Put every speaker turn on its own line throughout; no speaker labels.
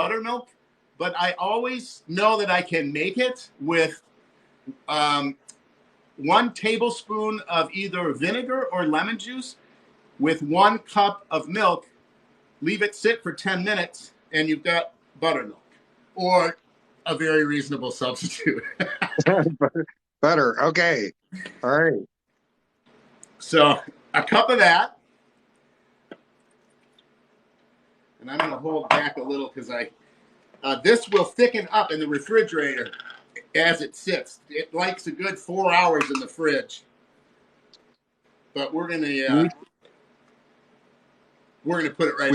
buttermilk, but I always know that I can make it with 1 tablespoon of either vinegar or lemon juice with 1 cup of milk. Leave it sit for 10 minutes, and you've got buttermilk, or a very reasonable substitute.
Butter. Okay. All right.
So a cup of that. And I'm going to hold back a little because this will thicken up in the refrigerator as it sits. It likes a good 4 hours in the fridge. But we're going to put it right.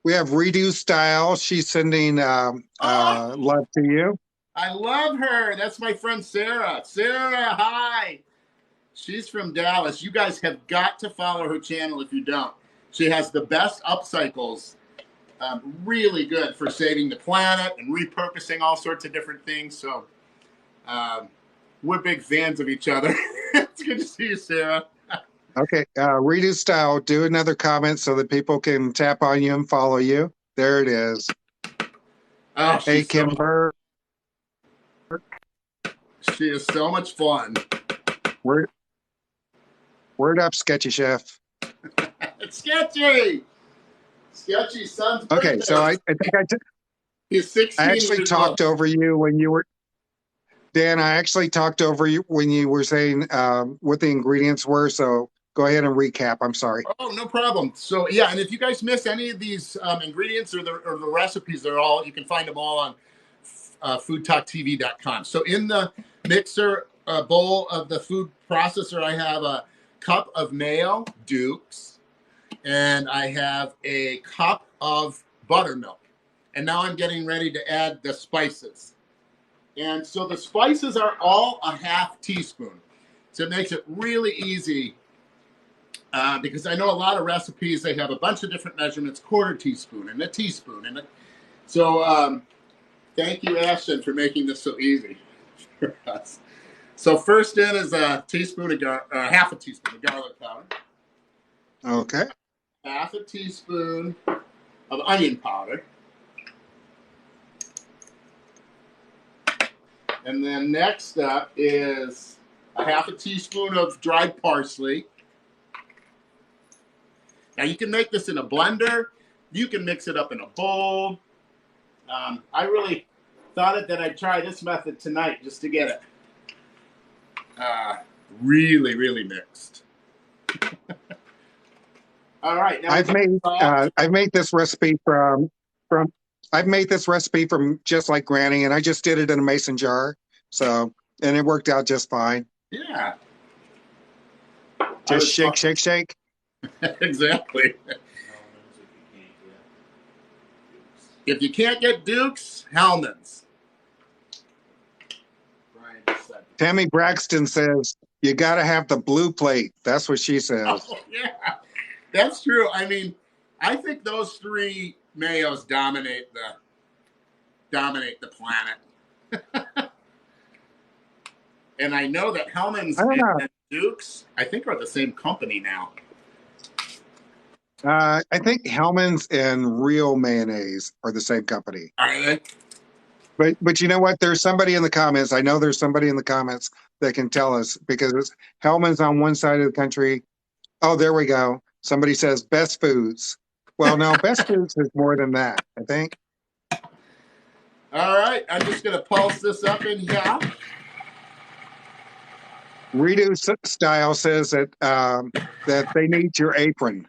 We have Redo Style. She's sending love to you.
I love her. That's my friend Sarah. Sarah, hi. She's from Dallas. You guys have got to follow her channel if you don't. She has the best upcycles. Really good for saving the planet and repurposing all sorts of different things. So we're big fans of each other. It's good to see you, Sarah.
Okay. Redo Style, do another comment so that people can tap on you and follow you. There it is.
Oh,
hey, Kimber.
She is so much fun.
Word up, Sketchy Chef.
Sketchy son's
okay,
birthday.
so I think
He's 16
I actually talked over you when you were, Dan, I actually talked over you when you were saying what the ingredients were, so go ahead and recap. I'm sorry.
Oh, no problem. So, yeah, and if you guys miss any of these ingredients or the recipes, you can find them all on FoodTokTV.com. So in the mixer bowl of the food processor, I have a cup of mayo, Duke's, and I have a cup of buttermilk. And now I'm getting ready to add the spices. And so the spices are all a half teaspoon. So it makes it really easy because I know a lot of recipes, they have a bunch of different measurements, 1/4 teaspoon and a teaspoon. So thank you, Ashton, for making this so easy for us. So first in is a teaspoon of half a teaspoon of garlic powder.
Okay.
Half a teaspoon of onion powder. And then next up is a half a teaspoon of dried parsley. Now you can make this in a blender. You can mix it up in a bowl. I really thought that I'd try this method tonight just to get it really, really mixed. All right. Now
I've made this recipe from Just Like Granny, and I just did it in a mason jar. So, and it worked out just fine.
Yeah.
Just shake.
Exactly. If you can't get Duke's, Hellman's.
Tammy Braxton says, you got to have the blue plate. That's what she says.
Oh, yeah. That's true. I mean, I think those 3 mayos dominate the planet. And I know that Hellman's and Duke's, I think, are the same company now.
I think Hellman's and Real Mayonnaise are the same company.
Are they?
But you know what? There's somebody in the comments. I know there's somebody in the comments that can tell us, because Hellman's on one side of the country. Oh, there we go. Somebody says Best Foods. Well, no, Best Foods is more than that, I think.
All right. I'm just going to pulse this up in here.
Redo Style says that that they need your apron.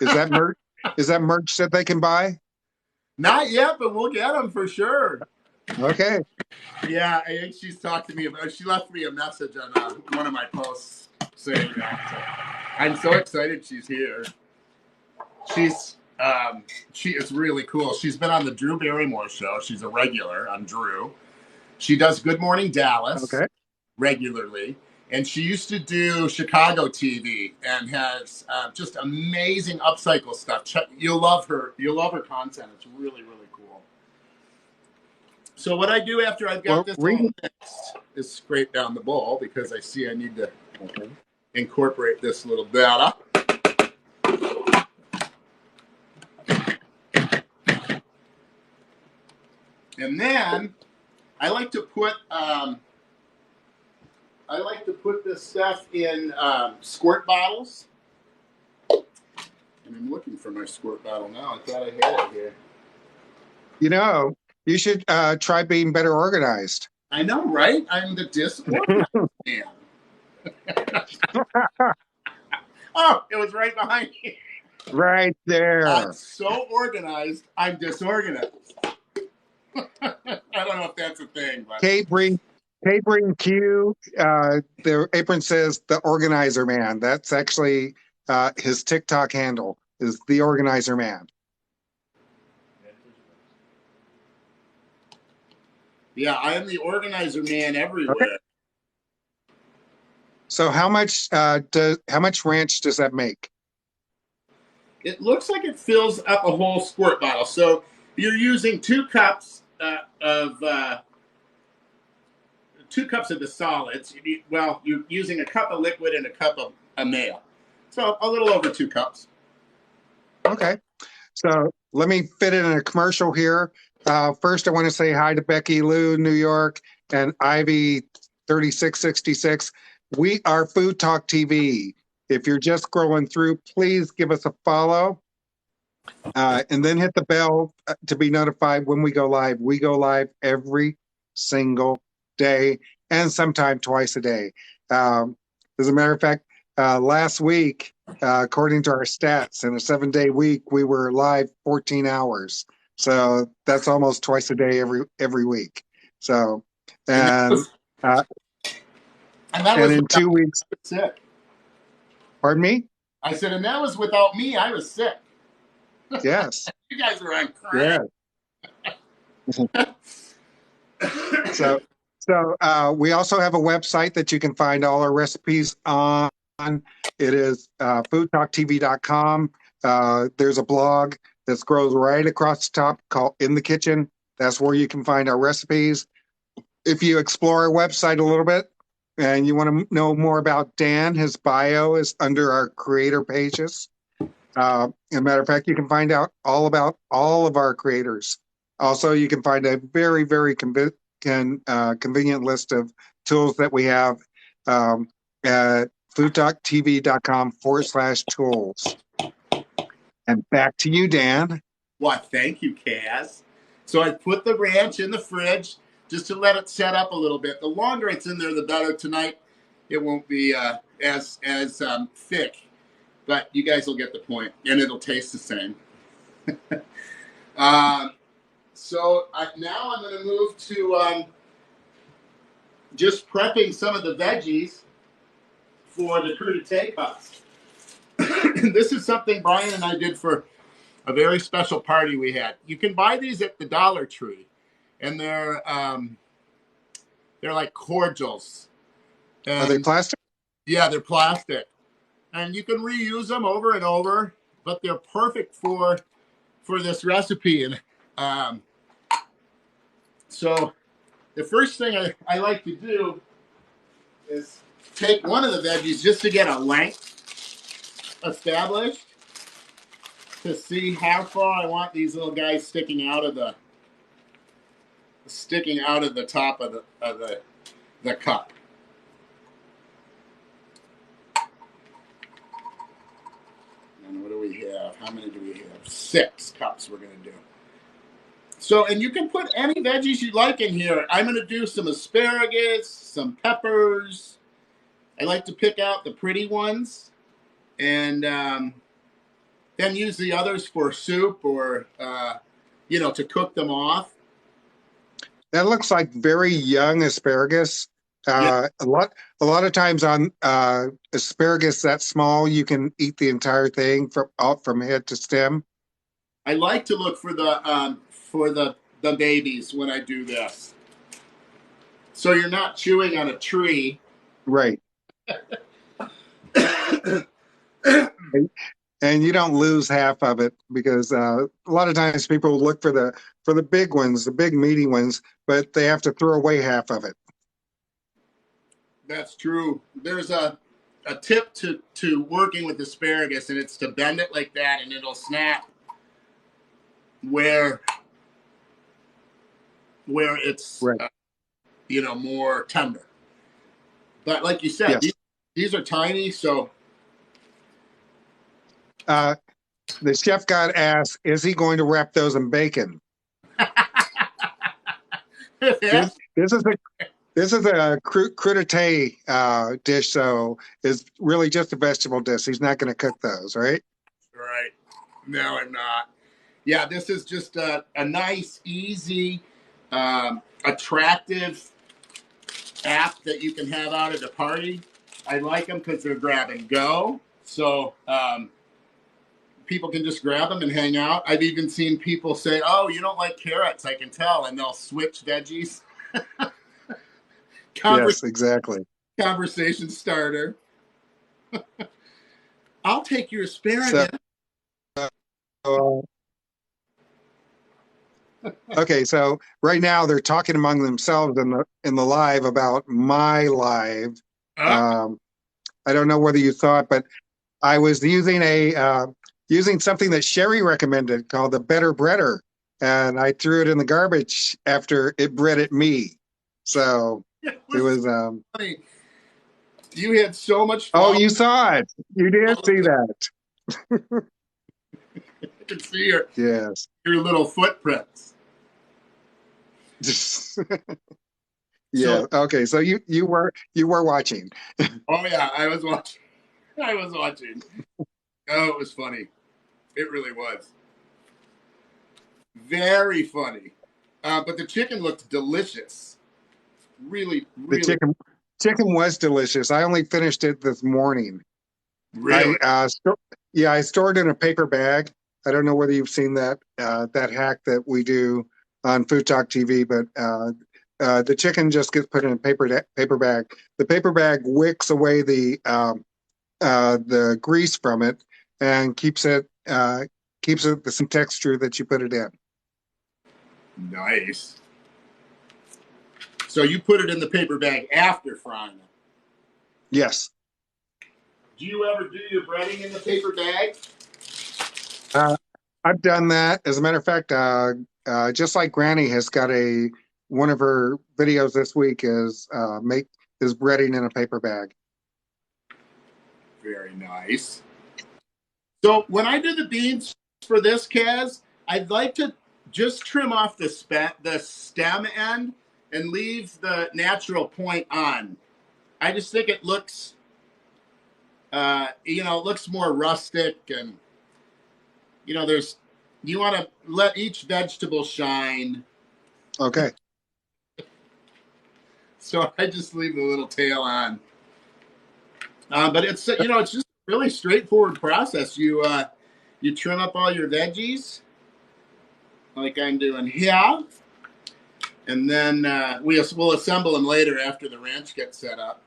Is that merch? Is that merch that they can buy?
Not yet, but we'll get them for sure.
Okay.
Yeah, I think she's talked to me about. She left me a message on one of my posts saying that. So I'm so excited she's here. She is really cool. She's been on the Drew Barrymore show. She's a regular on Drew. She does Good Morning Dallas regularly. And she used to do Chicago TV and has just amazing upcycle stuff. You'll love her. You'll love her content. It's really, really cool. So what I do after I've got this all mixed is scrape down the bowl, because I see I need to incorporate this little batter. And then I like to put this stuff in squirt bottles. And I'm looking for my squirt bottle now. I thought I had it here.
You know, you should try being better organized.
I know, right? I'm the disorganized man. Oh, it was right behind me.
Right there.
I'm so organized, I'm disorganized. I don't know if that's a thing, but
Kate bring Q. The apron says the organizer man. That's actually his TikTok handle is the organizer man.
yeah, I am the organizer man everywhere.
Okay. So how much ranch does that make?
It looks like it fills up a whole squirt bottle. So you're using 2 cups of the solids. Well, you're using a cup of liquid and a cup of a mayo. So a little over 2 cups.
Okay. So let me fit in a commercial here. First, I want to say hi to Becky Lou, New York, and Ivy 3666. We are Food Talk TV. If you're just scrolling through, please give us a follow and then hit the bell to be notified when we go live. We go live every single day and sometime twice a day. As a matter of fact, last week, according to our stats, in a 7-day week, we were live 14 hours. So that's almost twice a day every week. So and in 2 weeks.
Sick.
Pardon me?
I said, and that was without me. I was sick.
Yes.
You guys are on crack.
Yeah. So we also have a website that you can find all our recipes on. It is foodtoktv.com. There's a blog that scrolls right across the top called In the Kitchen. That's where you can find our recipes. If you explore our website a little bit and you want to know more about Dan, his bio is under our creator pages. As a matter of fact, you can find out all about all of our creators. Also, you can find a very, very convenient list of tools that we have at foodtoktv.com/tools. And back to you, Dan.
Well, thank you, Kaz. So I put the ranch in the fridge just to let it set up a little bit. The longer it's in there, the better. Tonight, it won't be as thick, but you guys will get the point, and it'll taste the same. So now I'm going to move to just prepping some of the veggies for the crudité cups. This is something Brian and I did for a very special party we had. You can buy these at the Dollar Tree, and they're like cordials. And,
are they plastic?
Yeah, they're plastic, and you can reuse them over and over. But they're perfect for this recipe. And so the first thing I like to do is take one of the veggies just to get a length established, to see how far I want these little guys sticking out of the top of the cup. And what do we have? How many do we have? 6 cups we're going to do. So, and you can put any veggies you like in here. I'm going to do some asparagus, some peppers. I like to pick out the pretty ones, and then use the others for soup or, to cook them off.
That looks like very young asparagus.
Yeah.
A lot of times on asparagus that small, you can eat the entire thing from head to stem.
I like to look for the babies when I do this, so you're not chewing on a tree,
right? And you don't lose half of it, because a lot of times people look for the big ones, the big meaty ones, but they have to throw away half of it.
That's true. There's a tip to working with asparagus, and it's to bend it like that, and it'll snap where where it's
Right.
more tender. But like you said,
Yes.
these are tiny, so
The chef got asked, is he going to wrap those in bacon? This, this is a crudité dish, so it's really just a vegetable dish. He's not going to cook those, right?
Right. No, I'm not. Yeah, this is just a nice, easy, attractive app that you can have out at a party. I like them because they're grab and go. So people can just grab them and hang out. I've even seen people say, "Oh, you don't like carrots, I can tell," and they'll switch veggies.
Yes, exactly.
Conversation starter. I'll take your
So,
asparagus.
uh, okay, so right now they're talking among themselves in the live about my live. I don't know whether you saw it, but I was using something that Sherry recommended called the Better Breader, and I threw it in the garbage after it breaded me. So
It
it
was
was.
funny. You had so much
Oh,
fun.
you saw it. You did see that.
I could see your
Yes.
little footprints.
Yeah.
So,
Okay. So you were watching.
oh yeah, I was watching. I was watching. Oh, it was funny. It really was. Very funny. But the chicken looked delicious. Really,
The
really,
chicken was delicious. I only finished it this morning.
really.
I stored it in a paper bag. I don't know whether you've seen that hack that we do on Food Talk TV, but the chicken just gets put in a paper bag. The paper bag wicks away the grease from it and keeps it the same texture that you put it in.
Nice. So you put it in the paper bag after frying it.
Yes.
Do you ever do your breading in the paper bag?
I've done that. As a matter of fact, just like Granny has got one of her videos this week is breading in a paper bag.
Very nice. So when I do the beans for this, Kaz, I'd like to just trim off the stem end and leave the natural point on. I just think it looks, it looks more rustic, and you want to let each vegetable shine.
Okay.
So I just leave the little tail on. But it's it's just a really straightforward process. You trim up all your veggies like I'm doing here, and then we'll assemble them later after the ranch gets set up.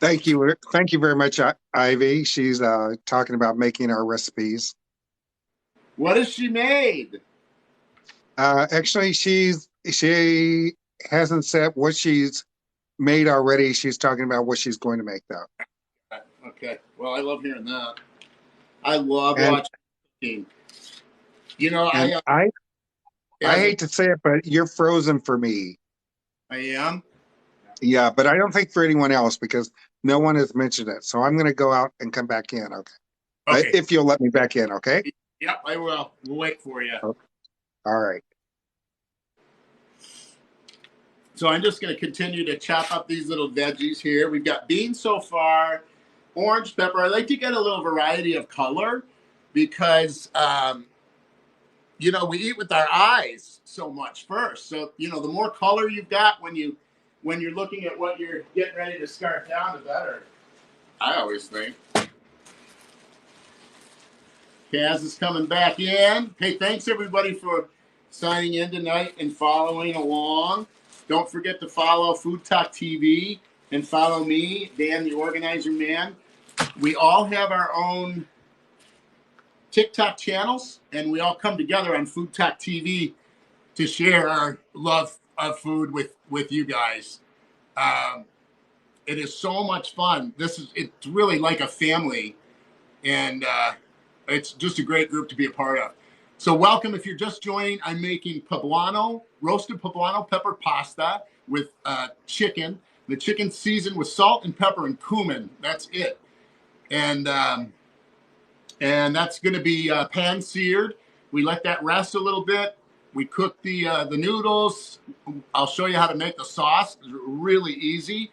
Thank you very much, Ivy. She's talking about making our recipes.
What has she made?
Actually, she hasn't said what she's made already. She's talking about what she's going to make, though.
Okay. Well, I love hearing that. I love
And,
watching cooking.
I hate to say it, but you're frozen for me.
I am.
Yeah, but I don't think for anyone else because no one has mentioned it. So I'm going to go out and come back in. Okay.
Okay.
If you'll let me back in. Okay.
Yep, I will. We'll wait for you.
Okay. All right.
So I'm just going to continue to chop up these little veggies here. We've got beans so far, orange pepper. I like to get a little variety of color because, we eat with our eyes so much first. So, the more color you've got when you're looking at what you're getting ready to scarf down, the better. I always think. Kaz is coming back in. Hey, thanks everybody for signing in tonight and following along. Don't forget to follow FoodTokTV and follow me, Dan the Organizer Man. We all have our own TikTok channels, and we all come together on FoodTokTV to share our love of food with you guys. It is so much fun. It's really like a family, and it's just a great group to be a part of. So welcome. If you're just joining, I'm making poblano, roasted poblano pepper pasta with chicken. The chicken seasoned with salt and pepper and cumin. That's it. And that's going to be pan seared. We let that rest a little bit. We cook the noodles. I'll show you how to make the sauce. It's really easy.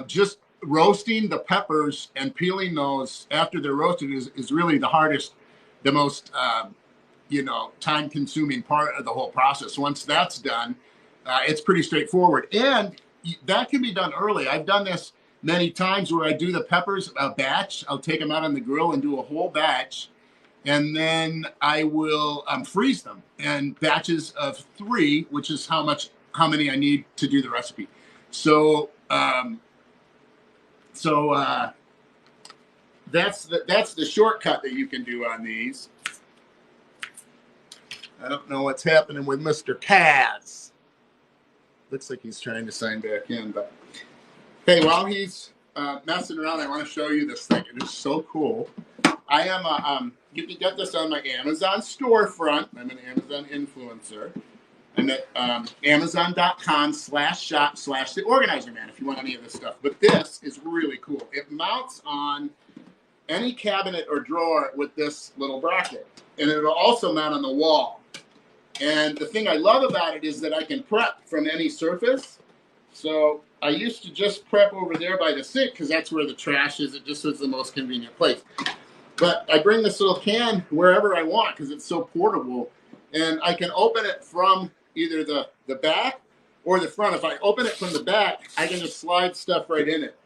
Just roasting the peppers and peeling those after they're roasted is really the hardest, the most time-consuming part of the whole process. Once that's done, it's pretty straightforward, and that can be done early. I've done this many times where I do the peppers a batch. I'll take them out on the grill and do a whole batch, and then I will freeze them in batches of 3, which is how many I need to do the recipe. So that's the shortcut that you can do on these. I don't know what's happening with Mr. Kaz. Looks like he's trying to sign back in, but hey, while he's messing around, I want to show you this thing. It is so cool. I am you can get this on my Amazon storefront. I'm an Amazon influencer. I'm at Amazon.com/shop/The Organizer Man if you want any of this stuff. But this is really cool. It mounts on any cabinet or drawer with this little bracket, and it'll also mount on the wall. And the thing I love about it is that I can prep from any surface. So I used to just prep over there by the sink because that's where the trash is. It just is the most convenient place. But I bring this little can wherever I want because it's so portable. And I can open it from either the back or the front. If I open it from the back, I can just slide stuff right in it.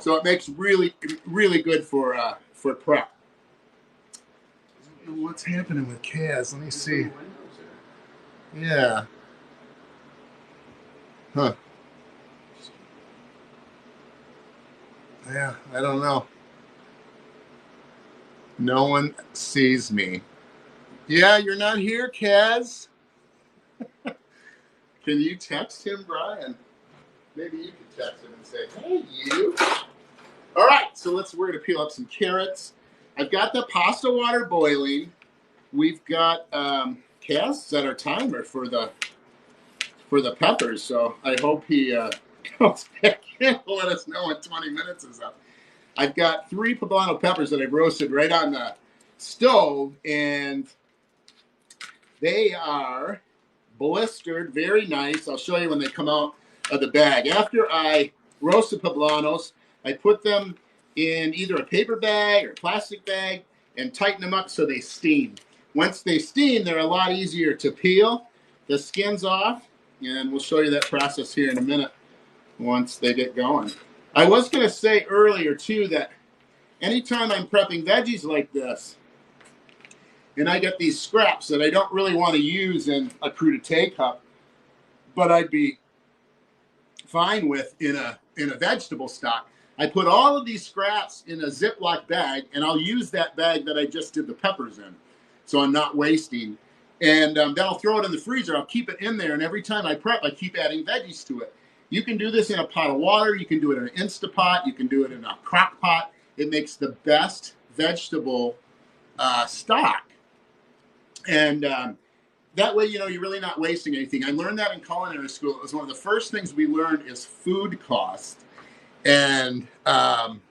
So it makes really, really good for prep. I don't know what's happening with Kaz. Let me see. Yeah. Huh. Yeah, I don't know. No one sees me. Yeah, you're not here, Kaz. Can you text him, Brian? Maybe you can text him and say, hey, you. All right, so we're going to peel up some carrots. I've got the pasta water boiling. We've got Kaz set our timer for the peppers, so I hope he comes back in and let us know when 20 minutes is up. I've got 3 poblano peppers that I've roasted right on the stove, and they are blistered, very nice. I'll show you when they come out of the bag. After I roast the poblanos, I put them in either a paper bag or plastic bag and tighten them up so they steam. Once they steam, they're a lot easier to peel the skins off, and we'll show you that process here in a minute once they get going. I was going to say earlier, too, that anytime I'm prepping veggies like this, and I get these scraps that I don't really want to use in a crudité cup, but I'd be fine with in a vegetable stock, I put all of these scraps in a Ziploc bag, and I'll use that bag that I just did the peppers in, so I'm not wasting. And then I'll throw it in the freezer. I'll keep it in there, and every time I prep, I keep adding veggies to it. You can do this in a pot of water. You can do it in an Instapot. You can do it in a crock pot. It makes the best vegetable stock. And that way, you're really not wasting anything. I learned that in culinary school. It was one of the first things we learned is food cost. And hold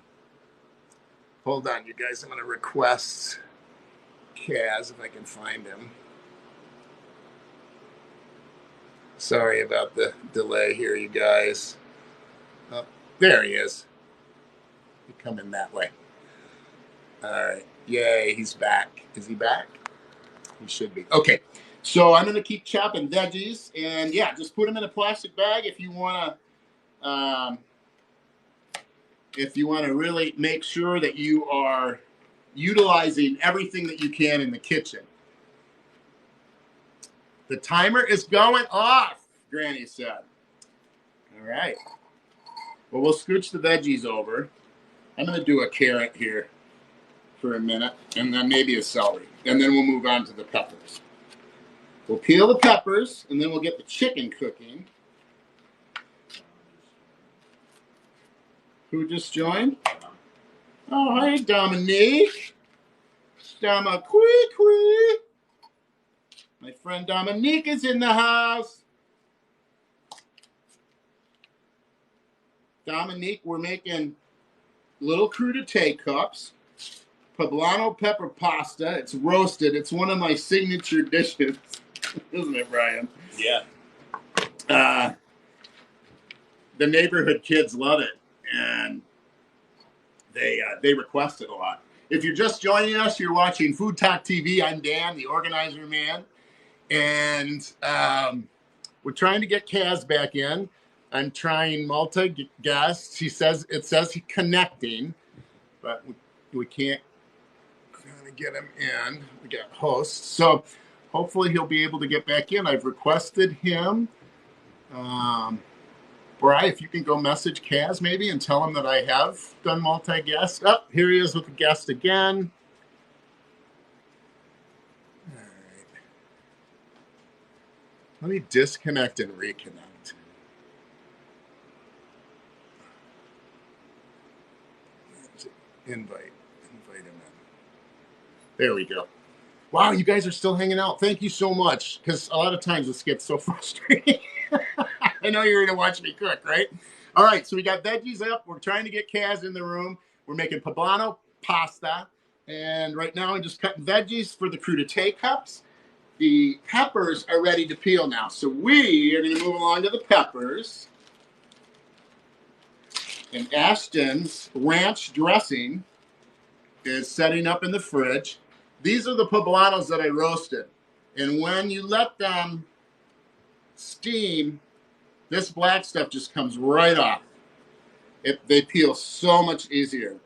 on, you guys. I'm going to request Kaz if I can find him. Sorry about the delay here, you guys. Oh, there he is. He come in that way. All right. Yay, he's back. Is he back? He should be. Okay. So I'm going to keep chopping veggies. And, yeah, just put them in a plastic bag if you want to really make sure that you are utilizing everything that you can in the kitchen. The timer is going off, Granny said. All right. Well, we'll scooch the veggies over. I'm going to do a carrot here for a minute, and then maybe a celery. And then we'll move on to the peppers. We'll peel the peppers, and then we'll get the chicken cooking. Who just joined? Oh, hi, Dominique. Dominique. My friend Dominique is in the house. Dominique, we're making little crudité cups. Poblano pepper pasta. It's roasted. It's one of my signature dishes. Isn't it, Brian?
Yeah.
The neighborhood kids love it, and they request it a lot. If you're just joining us, you're watching FoodTokTV. I'm Dan, the organizer man, and we're trying to get Kaz back in. I'm trying multi-guests. It says he's connecting, but we can't kind of get him in. We got hosts, so hopefully he'll be able to get back in. I've requested him. Bri, if you can go message Kaz maybe and tell him that I have done multi-guest. Oh, here he is with the guest again. All right. Let me disconnect and reconnect. Invite him in. There we go. Wow, you guys are still hanging out. Thank you so much, because a lot of times this gets so frustrating. I know you're going to watch me cook, right? All right, so we got veggies up. We're trying to get Kaz in the room. We're making poblano pasta. And right now I'm just cutting veggies for the crudité cups. The peppers are ready to peel now. So we are going to move along to the peppers. And Ashton's ranch dressing is setting up in the fridge. These are the poblanos that I roasted. And when you let them steam, this black stuff just comes right off. They peel so much easier.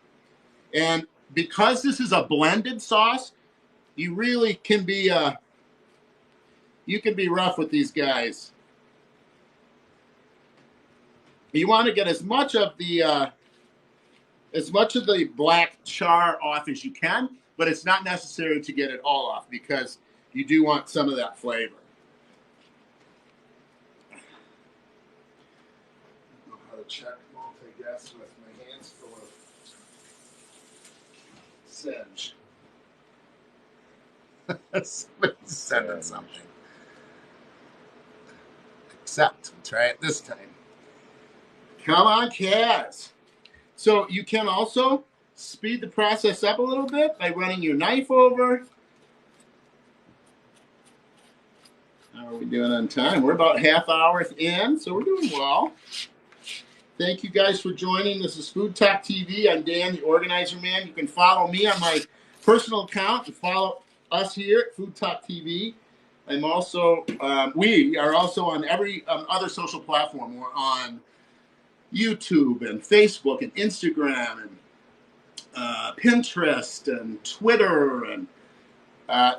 And because this is a blended sauce, you really can be rough with these guys. You want to get as much of the black char off as you can, but it's not necessary to get it all off because you do want some of that flavor. I don't know how to check multi-guest with my hands full of sedge. Somebody's sending something. Accept. We'll try it this time. Come on, Kaz. So you can also speed the process up a little bit by running your knife over. How are we doing on time? We're about half hour in, so we're doing well. Thank you guys for joining. This is FoodTokTV. I'm Dan, the organizer man. You can follow me on my personal account and follow us here at FoodTokTV. I'm also, we are also on every other social platform. We're on YouTube and Facebook and Instagram and Pinterest and Twitter, and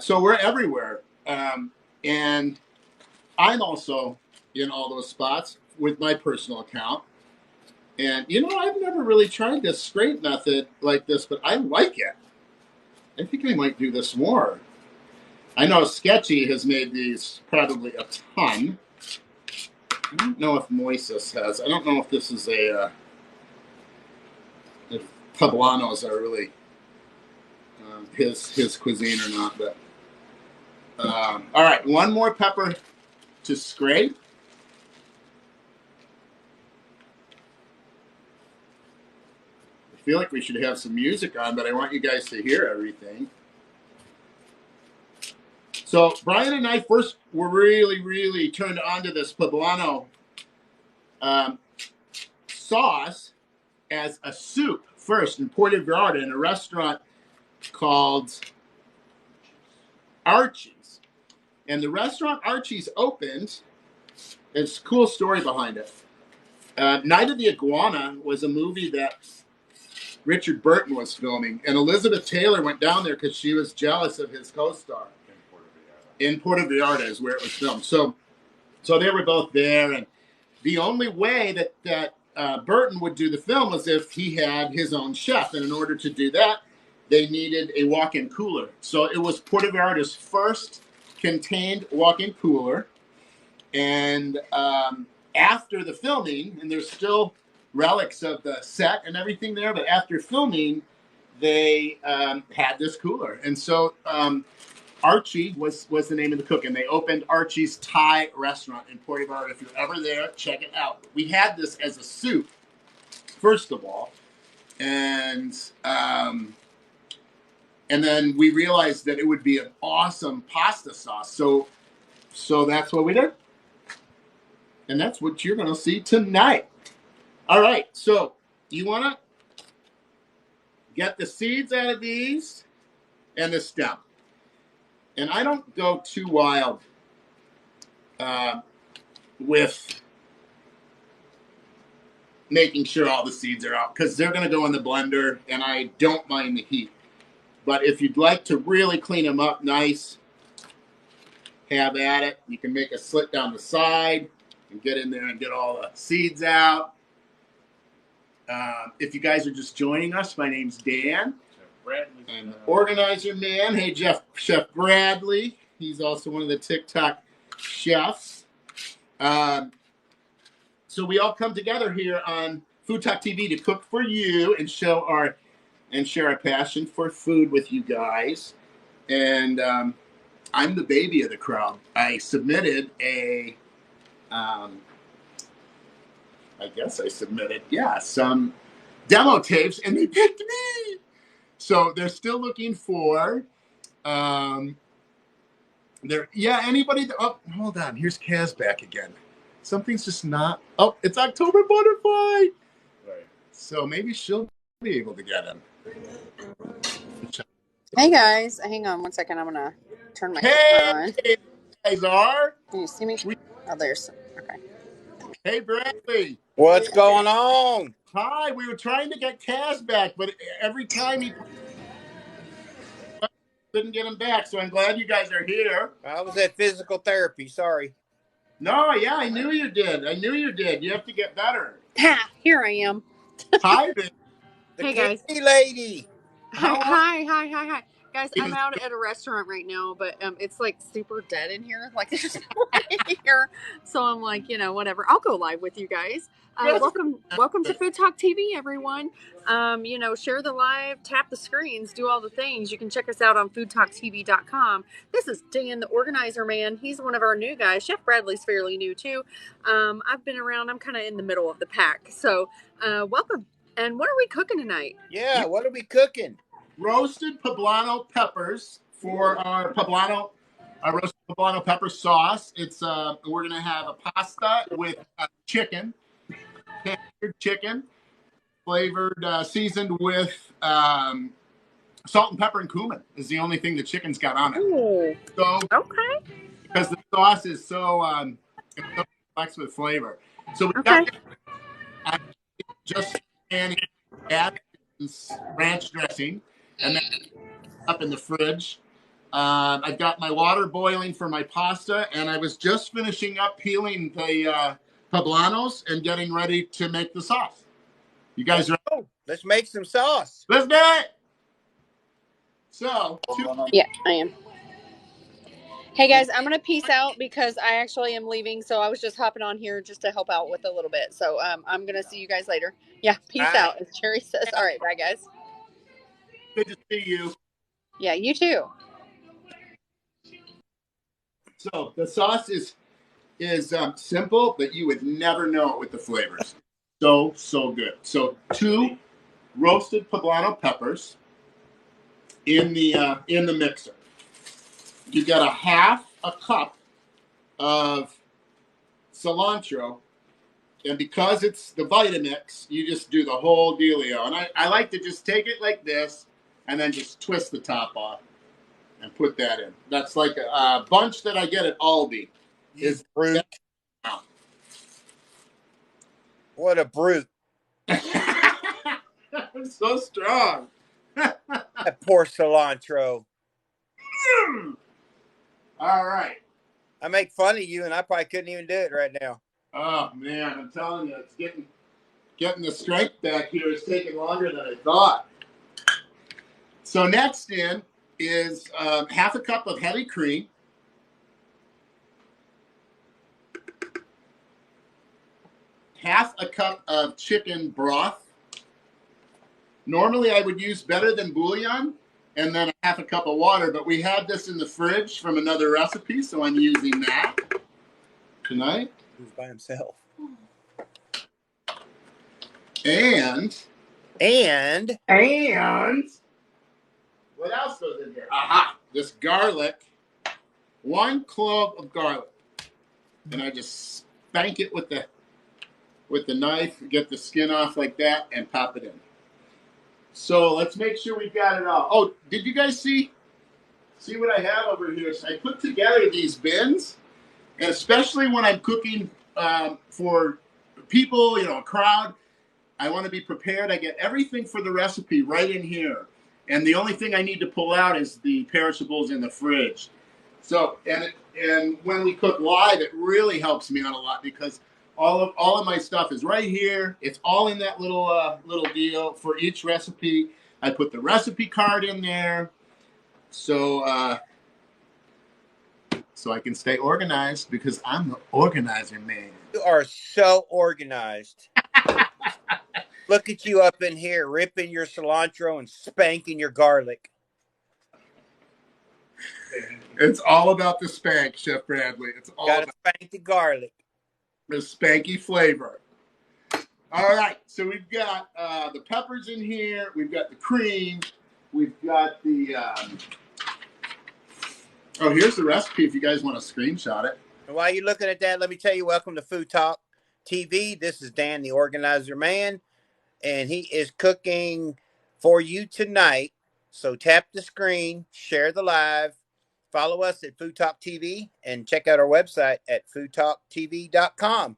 so we're everywhere. And I'm also in all those spots with my personal account. And I've never really tried this scrape method like this, but I like it. I think I might do this more. I know Sketchy has made these probably a ton. I don't know if Moises has. I don't know if this is if poblanos are really his cuisine or not. But all right, one more pepper to scrape. I feel like we should have some music on, but I want you guys to hear everything. So Brian and I first were really turned on to this poblano sauce as a soup first in Puerto Vallarta in a restaurant called Archie's. And the restaurant Archie's opened. It's a cool story behind it. Night of the Iguana was a movie that Richard Burton was filming, and Elizabeth Taylor went down there because she was jealous of his co-star. In Puerto Vallarta is where it was filmed. So they were both there, and the only way that Burton would do the film was if he had his own chef, and in order to do that, they needed a walk-in cooler. So it was Puerto Vallarta's first contained walk-in cooler, and after the filming, and there's still relics of the set and everything there, but after filming, they had this cooler, and so Archie was the name of the cook, and they opened Archie's Thai restaurant in Port Bar. If you're ever there, check it out. We had this as a soup, first of all, and then we realized that it would be an awesome pasta sauce. So that's what we did, and that's what you're going to see tonight. All right, so you want to get the seeds out of these and the stem. And I don't go too wild with making sure all the seeds are out, because they're going to go in the blender, and I don't mind the heat. But if you'd like to really clean them up nice, have at it. You can make a slit down the side and get in there and get all the seeds out. If you guys are just joining us, my name's Dan. I'm organizer man. Hey, Chef Bradley. He's also one of the TikTok chefs. So we all come together here on FoodTokTV to cook for you and share our passion for food with you guys. And I'm the baby of the crowd. I submitted some demo tapes, and they picked me. So they're still looking for anybody that, oh, hold on, here's Kaz back again. Something's just not, oh, it's October Butterfly. Right. So maybe she'll be able to get him.
Hey guys, hang on one second. I'm gonna turn my camera on.
Hey, guys are.
Do you see me? Oh, there's. Okay.
Hey, Bradley.
What's going on?
Hi, we were trying to get Kaz back, but every time he couldn't get him back. So I'm glad you guys are here.
I was at physical therapy. Sorry.
No, yeah, I knew you did. You have to get better.
Ha! Here I am.
Hi, baby.
Hey guys.
Lady.
Hi. Guys, I'm out at a restaurant right now, but it's like super dead in here. Like there's nobody here. So I'm like, whatever. I'll go live with you guys. Welcome to FoodTokTV, everyone. Share the live, tap the screens, do all the things. You can check us out on FoodTokTV.com. This is Dan, the organizer man. He's one of our new guys. Chef Bradley's fairly new too. I've been around. I'm kind of in the middle of the pack. So welcome. And what are we cooking tonight?
Yeah, what are we cooking?
Roasted poblano peppers for our roasted poblano pepper sauce. It's we're gonna have a pasta with chicken, tandoori chicken, flavored, seasoned with salt and pepper and cumin. Is the only thing the chicken's got on it.
Ooh.
So
Okay.
because the sauce is so complex with flavor. So we got just add ranch dressing, and then up in the fridge. I've got my water boiling for my pasta, and I was just finishing up peeling the poblanos and getting ready to make the sauce. You guys ready?
Oh, let's make some sauce.
Let's do it. So,
yeah, I am. Hey guys, I'm going to peace out because I actually am leaving. So I was just hopping on here just to help out with a little bit. So I'm going to see you guys later. Yeah, peace out, as Cherry says. All right, bye guys.
Good to see you.
Yeah, you too.
So the sauce is simple, but you would never know it with the flavors. So good. So 2 roasted poblano peppers in the mixer. You got a half a cup of cilantro, and because it's the Vitamix, you just do the whole dealio. And I like to just take it like this and then just twist the top off and put that in. That's like a bunch that I get at Aldi.
Is brute. What a brute.
I'm so strong.
That poor cilantro.
All right.
I make fun of you, and I probably couldn't even do it right now.
Oh, man, I'm telling you, it's getting the strength back here is taking longer than I thought. So next in is half a cup of heavy cream, half a cup of chicken broth. Normally I would use better than bouillon, and then a half a cup of water. But we had this in the fridge from another recipe, so I'm using that tonight.
He's by himself.
And what else goes in here? Aha! This garlic, 1 clove of garlic, and I just spank it with the knife, get the skin off like that, and pop it in. So let's make sure we've got it all. Oh, did you guys see what I have over here? So I put together these bins, and especially when I'm cooking for people, a crowd, I want to be prepared. I get everything for the recipe right in here. And the only thing I need to pull out is the perishables in the fridge. So, and when we cook live, it really helps me out a lot because all of my stuff is right here. It's all in that little deal for each recipe. I put the recipe card in there, so I can stay organized because I'm the organizer man.
You are so organized. Look at you up in here, ripping your cilantro and spanking your garlic.
It's all about the spank, Chef Bradley. It's all
Gotta
about
spank the garlic.
the spanky flavor. All right, so we've got the peppers in here. We've got the cream. We've got the... Oh, here's the recipe if you guys want to screenshot it.
And while you're looking at that, let me tell you, welcome to Food Talk TV. This is Dan, the organizer man, and he is cooking for you tonight. So tap the screen, share the live, follow us at Food Talk TV, and check out our website at foodtalktv.com.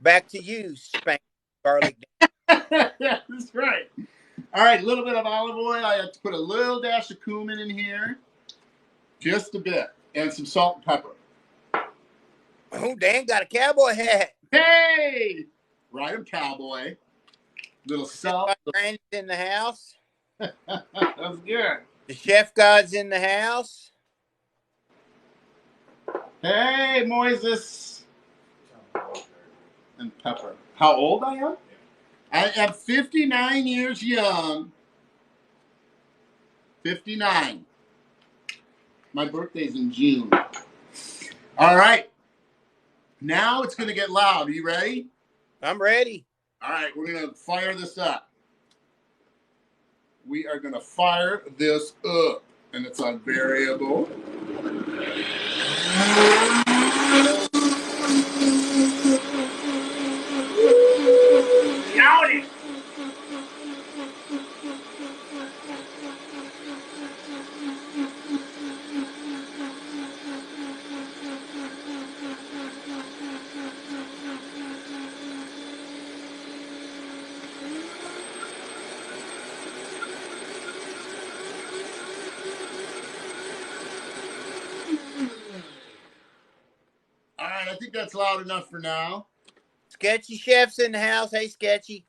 Back to you, spank garlic.
Yeah, that's right. All right, a little bit of olive oil. I have to put a little dash of cumin in here, just a bit, and some salt and pepper.
Oh, Dan got a cowboy hat.
Hey! Right, I'm cowboy. Little salt.
Brandon's in the house.
That's good.
The chef god's in the house.
Hey, Moises. And pepper. How old I am? I am 59 years young. 59. My birthday's in June. All right. Now it's going to get loud. Are you ready?
I'm ready.
All right, we're going to fire this up. We are going to fire this up. And it's on variable. Yowdy! All right, I think that's loud enough for now.
Sketchy Chef's in the house. Hey, Sketchy.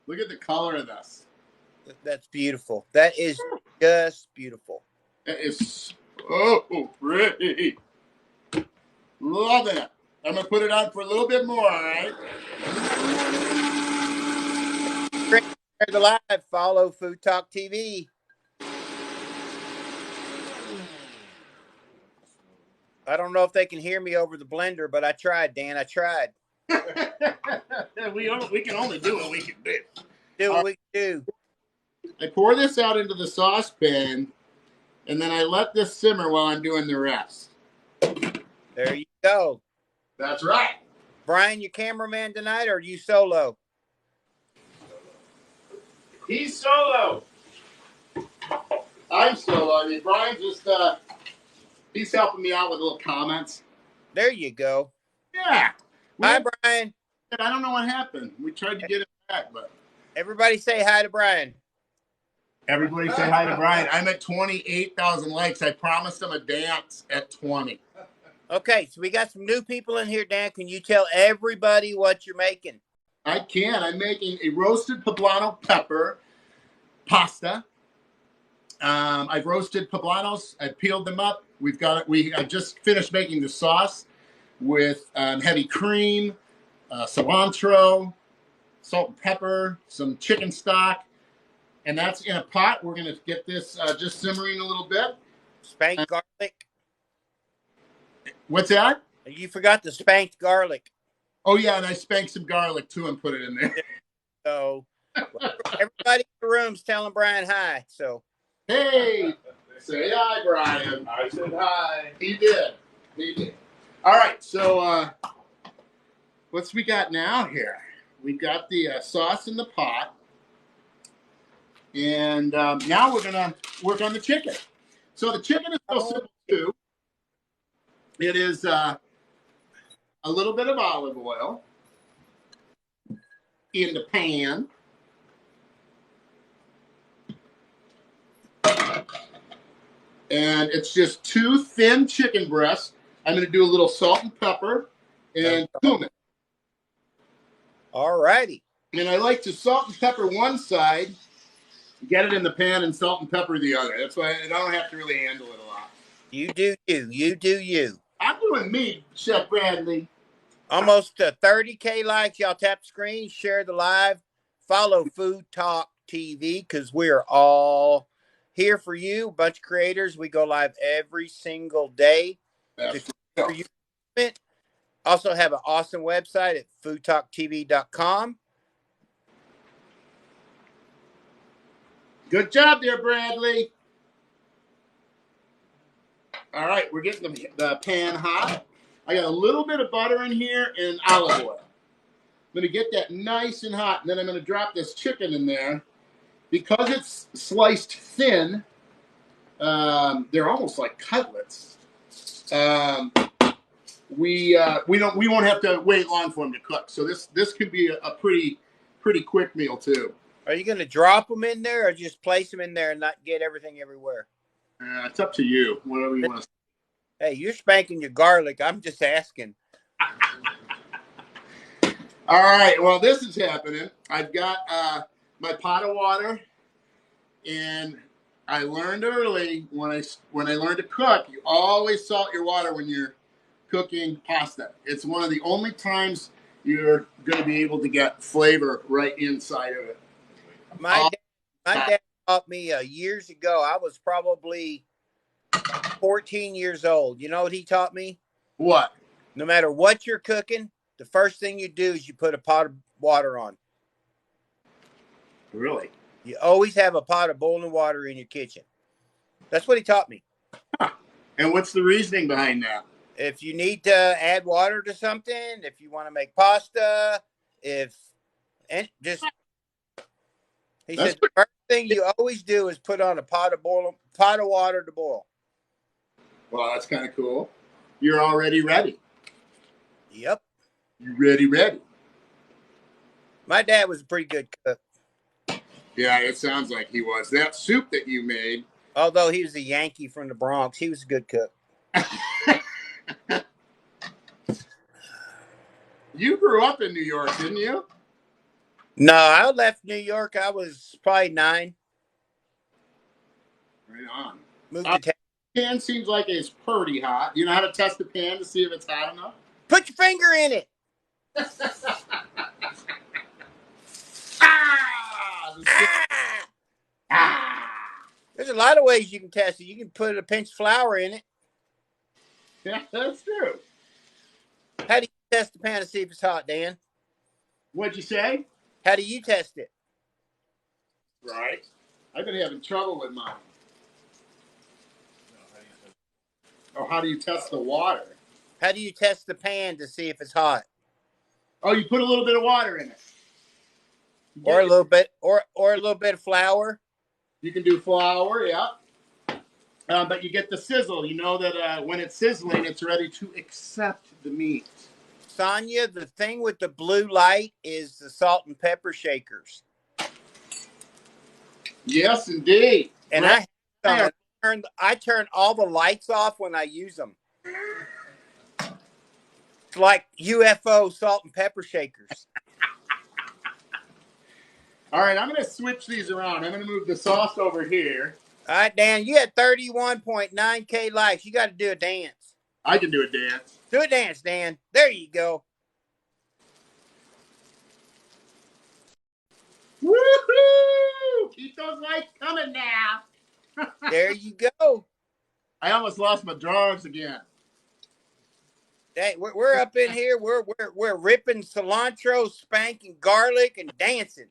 Look at the color of this.
That's beautiful. That is just beautiful.
It is so pretty. Loving it. I'm going to put it on for a little bit more, all right?
Share the live. Follow Food Talk TV. I don't know if they can hear me over the blender, but I tried, Dan. I tried.
we can only do what we can do.
Do what we can do.
I pour this out into the saucepan, and then I let this simmer while I'm doing the rest.
There you go.
That's right.
Brian, your cameraman tonight, or are you solo?
He's solo. I'm solo. I mean, Brian just, he's helping me out with little comments.
There you go.
Yeah.
Hi, Brian.
I don't know what happened. We tried to get it back, but.
Everybody say hi to Brian.
Everybody say hi to Brian. I'm at 28,000 likes. I promised him a dance at 20.
Okay, so we got some new people in here, Dan. Can you tell everybody what you're making?
I can. I'm making a roasted poblano pepper pasta. I've roasted poblanos. I peeled them up. I just finished making the sauce with heavy cream, cilantro, salt and pepper, some chicken stock, And that's in a pot. We're going to get this just simmering a little bit.
Spanked garlic.
What's that?
You forgot the spanked garlic.
Oh, yeah, and I spanked some garlic, too, and put it in there.
So everybody in the room's telling Brian hi. So
hey, say hi, Brian.
I said hi.
He did. He did. All right, so what's we got now here? We've got the sauce in the pot. And now we're going to work on the chicken. So the chicken is so simple, too. It is a little bit of olive oil in the pan. And it's just 2 thin chicken breasts. I'm going to do a little salt and pepper and cumin.
all righty.
And I like to salt and pepper one side, get it in the pan, and salt and pepper the other. That's why I don't have to really handle it a lot.
You do you. You do you.
I'm doing me, Chef Bradley.
Almost 30K likes. Y'all tap the screen, share the live, follow Food Talk TV because we're all here for you. A bunch of creators. We go live every single day. For you. Also have an awesome website at FoodTokTV.com.
Good job there, Bradley. All right, we're getting the pan hot. I got a little bit of butter in here and olive oil. I'm going to get that nice and hot, and then I'm going to drop this chicken in there. Because it's sliced thin, they're almost like cutlets. We won't have to wait long for them to cook. So this could be a pretty quick meal too.
Are you going to drop them in there or just place them in there and not get everything everywhere?
It's up to you. Whatever you want to.
Hey, you're spanking your garlic. I'm just asking.
All right. Well, this is happening. I've got my pot of water, and I learned early when I learned to cook, you always salt your water when you're cooking pasta. It's one of the only times you're going to be able to get flavor right inside of it.
My dad taught me years ago. I was probably 14 years old. You know what he taught me?
What?
No matter what you're cooking, the first thing you do is you put a pot of water on.
Really?
You always have a pot of boiling water in your kitchen. That's what he taught me.
Huh. And what's the reasoning behind that?
If you need to add water to something, if you want to make pasta, he said the first thing you always do is put on a pot of water to boil.
Well, that's kind of cool. You're already ready.
Yep.
You ready.
My dad was a pretty good cook.
Yeah, it sounds like he was. That soup that you made.
Although he was a Yankee from the Bronx, he was a good cook.
You grew up in New York, didn't you?
No, I left New York. I was probably 9.
Right on.
Moved to town.
Pan seems like it's pretty hot. You know how to test the pan to see if it's hot enough?
Put your finger in it. There's a lot of ways you can test it. You can put a pinch of flour in it.
Yeah, that's true.
How do you test the pan to see if it's hot, Dan?
What'd you say?
How do you test it?
Right. I've been having trouble with mine. Oh, how do you test the water?
How do you test the pan to see if it's hot?
Oh, you put a little bit of water in it.
Or a little bit, or a little bit of flour.
You can do flour, yeah. But you get the sizzle. You know that when it's sizzling, it's ready to accept the meat.
Sonia, the thing with the blue light is the salt and pepper shakers.
Yes, indeed.
And I turn all the lights off when I use them. It's like UFO salt and pepper shakers.
All right, I'm going to switch these around. I'm going to move the sauce over here.
All right, Dan, you had 31.9K likes. You got to do a dance.
I can do a dance.
Do a dance, Dan. There you go.
Woohoo! Keep those lights coming now.
There you go.
I almost lost my drawers again.
Hey, we're up in here. We're ripping cilantro, spanking garlic, and dancing.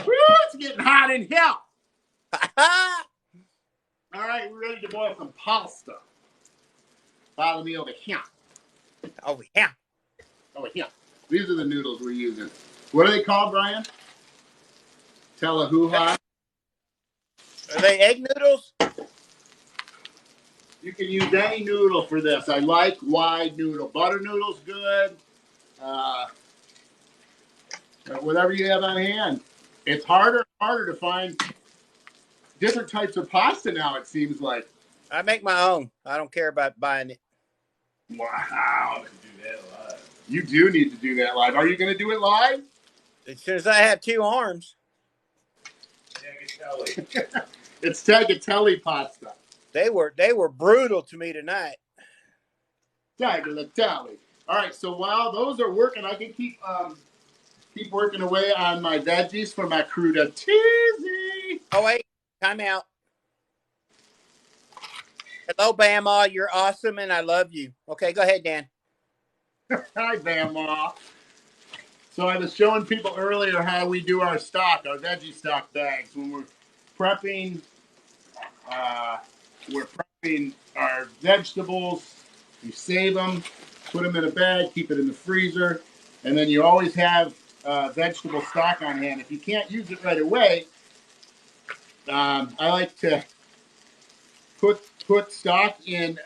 Woo, it's getting hot in here. All right, we're ready to boil some pasta. Follow me over here.
Over here.
Over here. These are the noodles we're using. What are they called, Brian? Tellahoo-ha?
Are they egg noodles?
You can use any noodle for this. I like wide noodle. Butter noodle's good. Whatever you have on hand. It's harder and harder to find different types of pasta now, it seems like.
I make my own. I don't care about buying it.
Wow. You do need to do that live. Are you going to do it live?
As soon as I have 2 arms.
It's tagliatelle pasta.
They were brutal to me tonight.
Tagliatelle. All right, so while those are working, I can keep working away on my veggies for my cruditizzi.
Oh, wait. Time out. Hello, Bama. You're awesome, and I love you. Okay, go ahead, Dan.
Hi, Bama. So I was showing people earlier how we do our stock, our veggie stock bags. When we're prepping our vegetables. You save them, put them in a bag, keep it in the freezer, and then you always have vegetable stock on hand. If you can't use it right away, I like to put stock in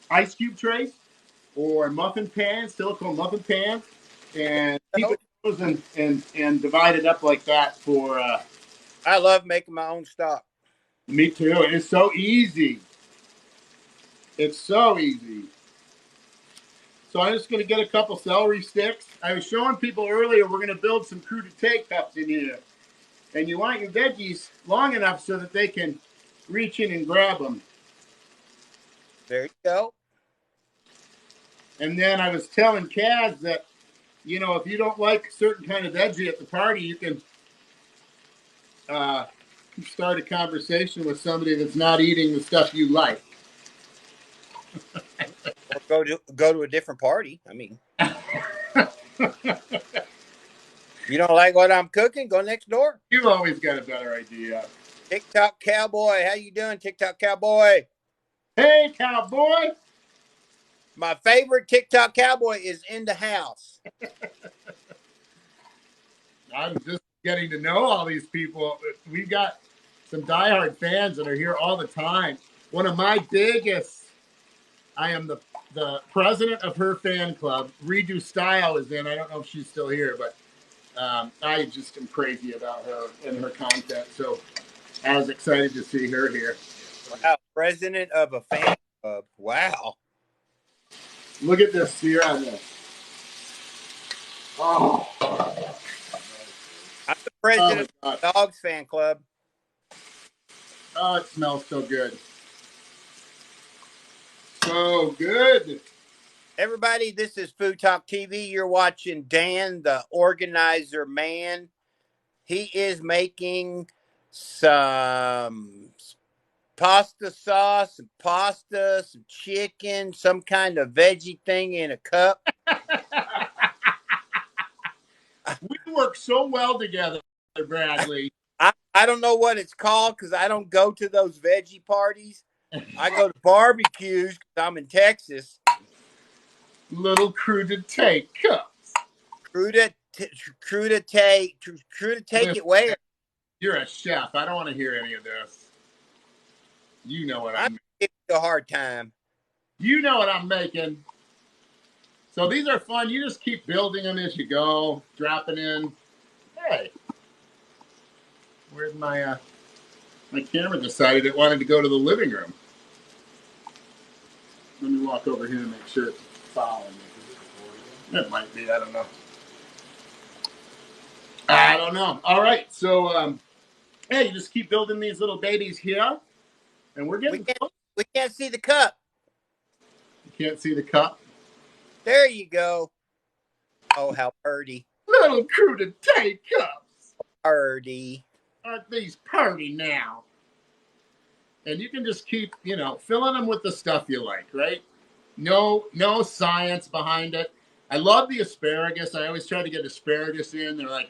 ice cube trays or muffin pans, silicone muffin pans, and keep it frozen and divide it up like that for.
I love making my own stock.
Me too. It's so easy. It's so easy. So I'm just going to get a couple celery sticks. I was showing people earlier we're going to build some crudité cups in here. And you want your veggies long enough so that they can reach in and grab them.
There you go.
And then I was telling Kaz that, you know, if you don't like a certain kind of veggie at the party, you can start a conversation with somebody that's not eating the stuff you like.
Or go to a different party. I mean, you don't like what I'm cooking? Go next door.
You've always got a better idea.
TikTok Cowboy, how you doing, TikTok Cowboy?
Hey, cowboy.
My favorite TikTok Cowboy is in the house.
I'm just getting to know all these people. We've got some diehard fans that are here all the time. One of my biggest, I am the president of her fan club. Redo Style is in. I don't know if she's still here, but I just am crazy about her and her content. So I was excited to see her here.
Wow, president of a fan club. Wow.
Look at this here on this. Oh.
I'm the president of the Dogs fan club.
Oh, it smells so good. So good.
Everybody, this is Food Talk TV. You're watching Dan, the organizer man. He is making some pasta sauce, some pasta, some chicken, some kind of veggie thing in a cup.
We work so well together, Bradley.
I don't know what it's called because I don't go to those veggie parties. I go to barbecues because I'm in Texas.
Little crudité cups.
Crudité it where?
You're a chef. I don't want to hear any of this. You know what I'm
giving you a hard time.
You know what I'm making. So these are fun. You just keep building them as you go, dropping in. Hey, where's my camera decided it wanted to go to the living room. Let me walk over here and make sure it's following me. It might be. I don't know. I don't know. All right. So, hey, you just keep building these little babies here. And we're getting
we can't see the cup.
You can't see the cup?
There you go. Oh, how pretty.
little crudité cups.
Artie.
Aren't these pretty now? And you can just keep, filling them with the stuff you like, right? No science behind it. I love the asparagus. I always try to get asparagus in. They're like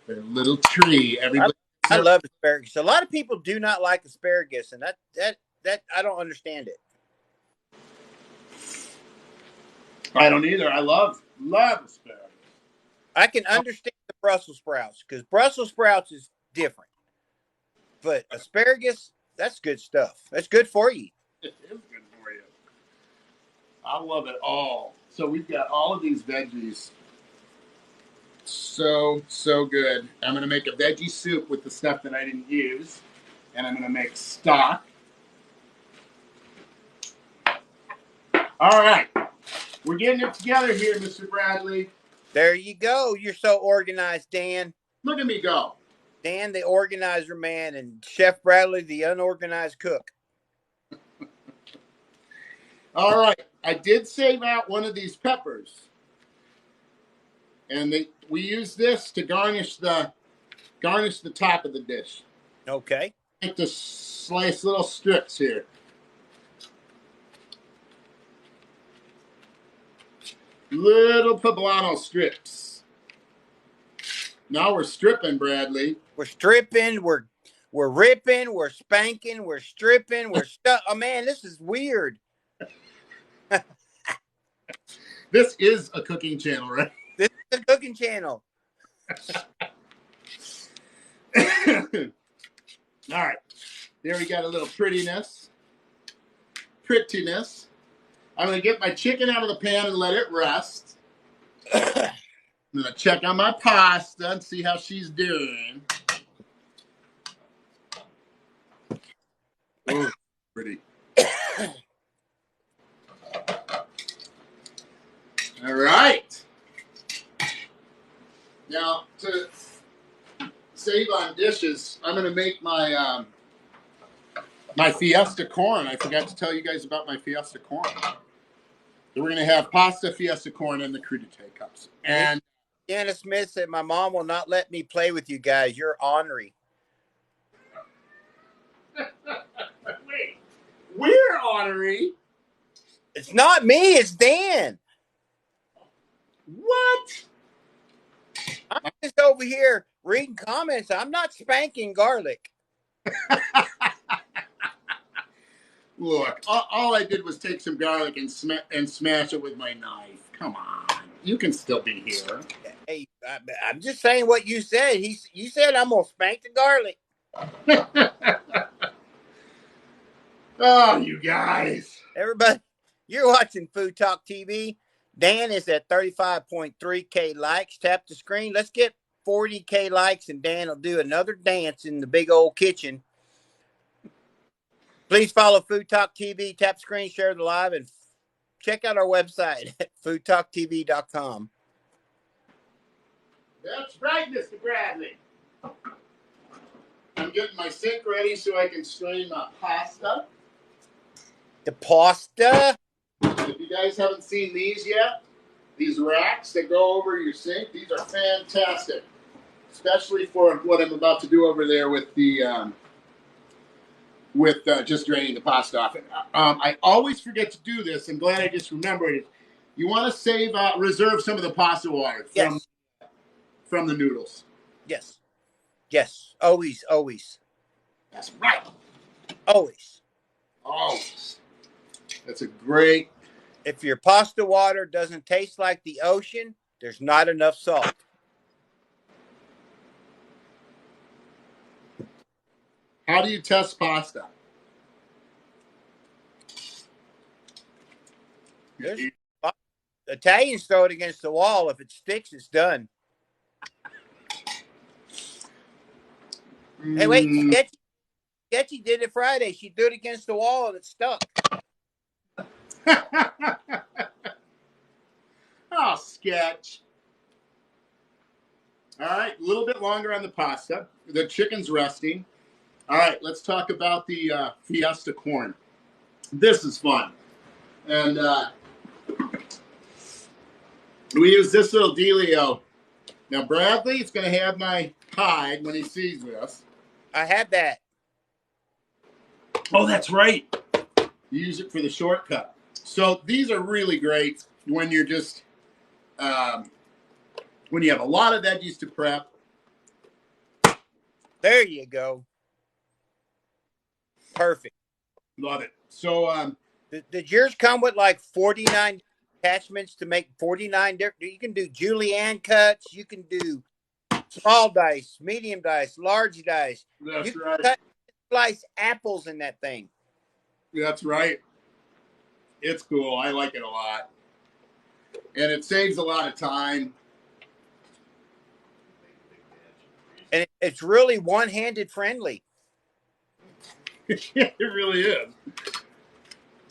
they're a little tree. Everybody.
I love asparagus. A lot of people do not like asparagus, and that I don't understand it.
I don't either. I love asparagus.
I can understand the Brussels sprouts because Brussels sprouts is different, but asparagus, that's good stuff. That's good for you.
It is good for you. I love it all. So we've got all of these veggies. So good. I'm going to make a veggie soup with the stuff that I didn't use. And I'm going to make stock. All right. We're getting it together here, Mr. Bradley.
There you go. You're so organized, Dan.
Look at me go.
Dan, the organizer man, and Chef Bradley, the unorganized cook.
All right. I did save out one of these peppers. And we use this to garnish the top of the dish.
Okay.
I like to slice little strips here. Little Poblano strips. Now we're stripping, Bradley.
We're stripping. We're ripping. We're spanking. We're stripping. We're stuck. Oh man, this is weird.
This is a cooking channel, right?
This is a cooking channel.
All right. There we got a little prettiness. I'm going to get my chicken out of the pan and let it rest. I'm going to check on my pasta and see how she's doing. Oh, pretty. All right. Now, to save on dishes, I'm going to make my my Fiesta corn. I forgot to tell you guys about my Fiesta corn. So we're going to have pasta, Fiesta corn, and the crudité cups. And
Deanna Smith said, my mom will not let me play with you guys. You're ornery.
Wait, we're ornery?
It's not me. It's Dan.
What?
I'm just over here reading comments. I'm not spanking garlic.
Look, all I did was take some garlic and smash it with my knife. Come on. You can still be here.
Hey, I'm just saying what you said. You said I'm going to spank the garlic.
Oh, you guys.
Everybody, you're watching Food Talk TV. Dan is at 35.3K likes. Tap the screen. Let's get 40K likes, and Dan will do another dance in the big old kitchen. Please follow Food Talk TV. Tap screen, share the live, and check out our website at foodtalktv.com.
That's right, Mr. Bradley. I'm getting my sink ready so I can strain my pasta.
The pasta.
If you guys haven't seen these yet, these racks that go over your sink, these are fantastic. Especially for what I'm about to do over there with the just draining the pasta off. I always forget to do this. I'm glad I just remembered it. You want to reserve some of the pasta water from the noodles.
Yes. Yes. Always.
That's right.
Always.
That's a great.
If your pasta water doesn't taste like the ocean, there's not enough salt.
How do you test pasta?
Italians throw it against the wall. If it sticks, it's done. Hey, wait. Sketchy did it Friday. She threw it against the wall and it stuck.
Oh, Sketch. All right, a little bit longer on the pasta. The chicken's resting. All right, let's talk about the Fiesta corn. This is fun. And we use this little dealio Now, Bradley is going to have my hide when he sees this.
I have that.
Oh, that's right. Use it for the shortcut. So these are really great when you're just, when you have a lot of veggies to prep.
There you go. Perfect.
Love it. So,
Did yours come with like 49 attachments to make 49 different? You can do julienne cuts. You can do small dice, medium dice, large dice.
that's
You can
right.
cut, slice apples in that thing.
That's right. It's cool. I like it a lot. And it saves a lot of time.
And it's really one-handed friendly.
It really is.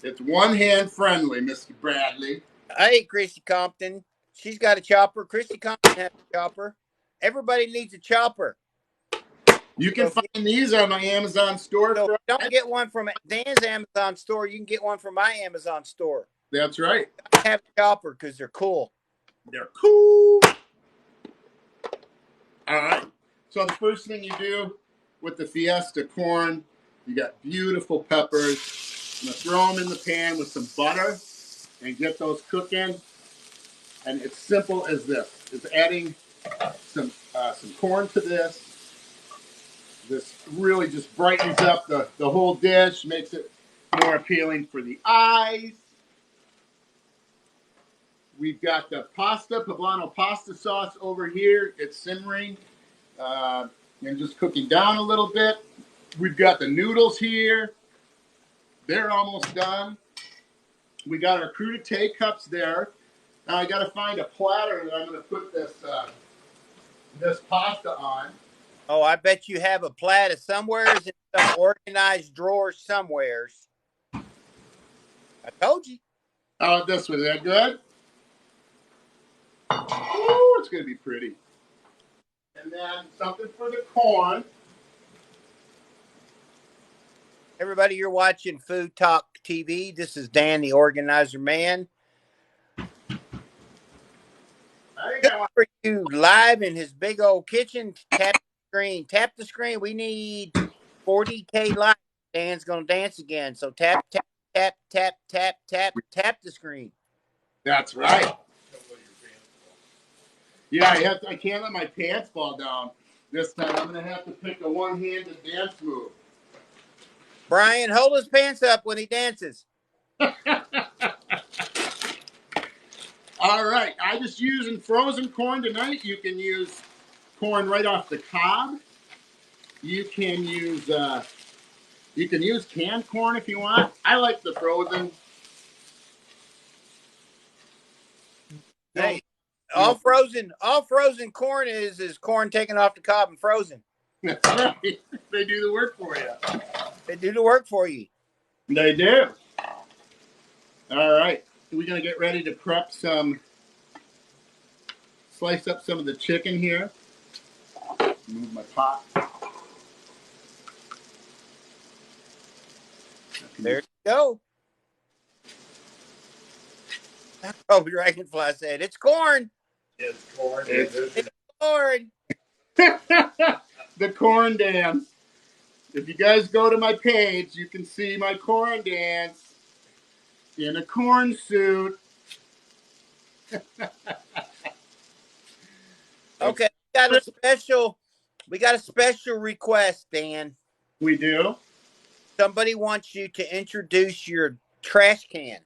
It's one-hand friendly, Mr. Bradley.
Hey, Chrissy Compton. She's got a chopper. Chrissy Compton has a chopper. Everybody needs a chopper.
You can find these on my Amazon store.
So if you don't get one from Dan's Amazon store, you can get one from my Amazon store.
That's right.
I have a chopper because they're cool.
They're cool. All right. So the first thing you do with the Fiesta corn, you got beautiful peppers. I'm going to throw them in the pan with some butter and get those cooking. And it's simple as this. It's adding some corn to this. This really just brightens up the whole dish, makes it more appealing for the eyes. We've got the pasta, Poblano pasta sauce over here. It's simmering and just cooking down a little bit. We've got the noodles here. They're almost done. We got our crudité cups there. Now I got to find a platter that I'm going to put this this pasta on.
Oh, I bet you have a platter somewheres in some organized drawer somewheres. I told you.
Oh, this was that good? Oh, it's going to be pretty. And then something for the corn.
Everybody, you're watching Food Talk TV. This is Dan, the organizer man. Good for you, live in his big old kitchen. Tap the screen. Tap the screen. We need 40K likes. Dan's going to dance again. So tap, tap, tap, tap, tap, tap, tap the screen.
That's right. Yeah, I can't let my pants fall down this time. I'm going to have to pick a one-handed dance move.
Brian, hold his pants up when he dances.
All right. I'm just using frozen corn tonight. You can use corn right off the cob. You can use canned corn if you want. I like the frozen.
Hey, all frozen corn is corn taken off the cob and frozen.
That's right. They do the work for you.
They do the work for you.
They do. All right. We're going to get ready to prep slice up some of the chicken here. Move my pot.
There you go. Oh, Dragonfly said, it's corn.
It's corn.
It's corn.
The corn dance. If you guys go to my page, you can see my corn dance in a corn suit.
Okay, we got a special request, Dan.
We do?
Somebody wants you to introduce your trash can.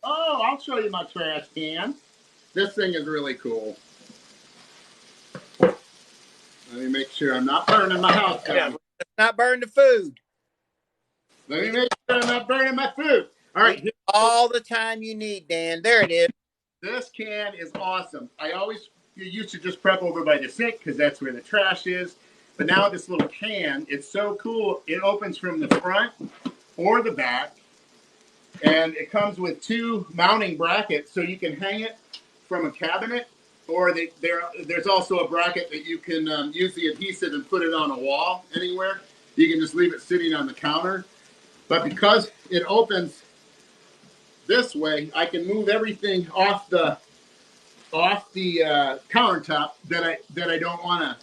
Oh, I'll show you my trash can. This thing is really cool. Let me make sure I'm not burning my house down.
Yeah, let's not burn the food.
Let me make sure I'm not burning my food. All right.
All the time you need, Dan. There it is.
This can is awesome. You used to just prep over by the sink because that's where the trash is. But now this little can, it's so cool. It opens from the front or the back. And it comes with 2 mounting brackets so you can hang it from a cabinet. Or there's also a bracket that you can use the adhesive and put it on a wall anywhere. You can just leave it sitting on the counter. But because it opens this way, I can move everything off the off the countertop that I don't want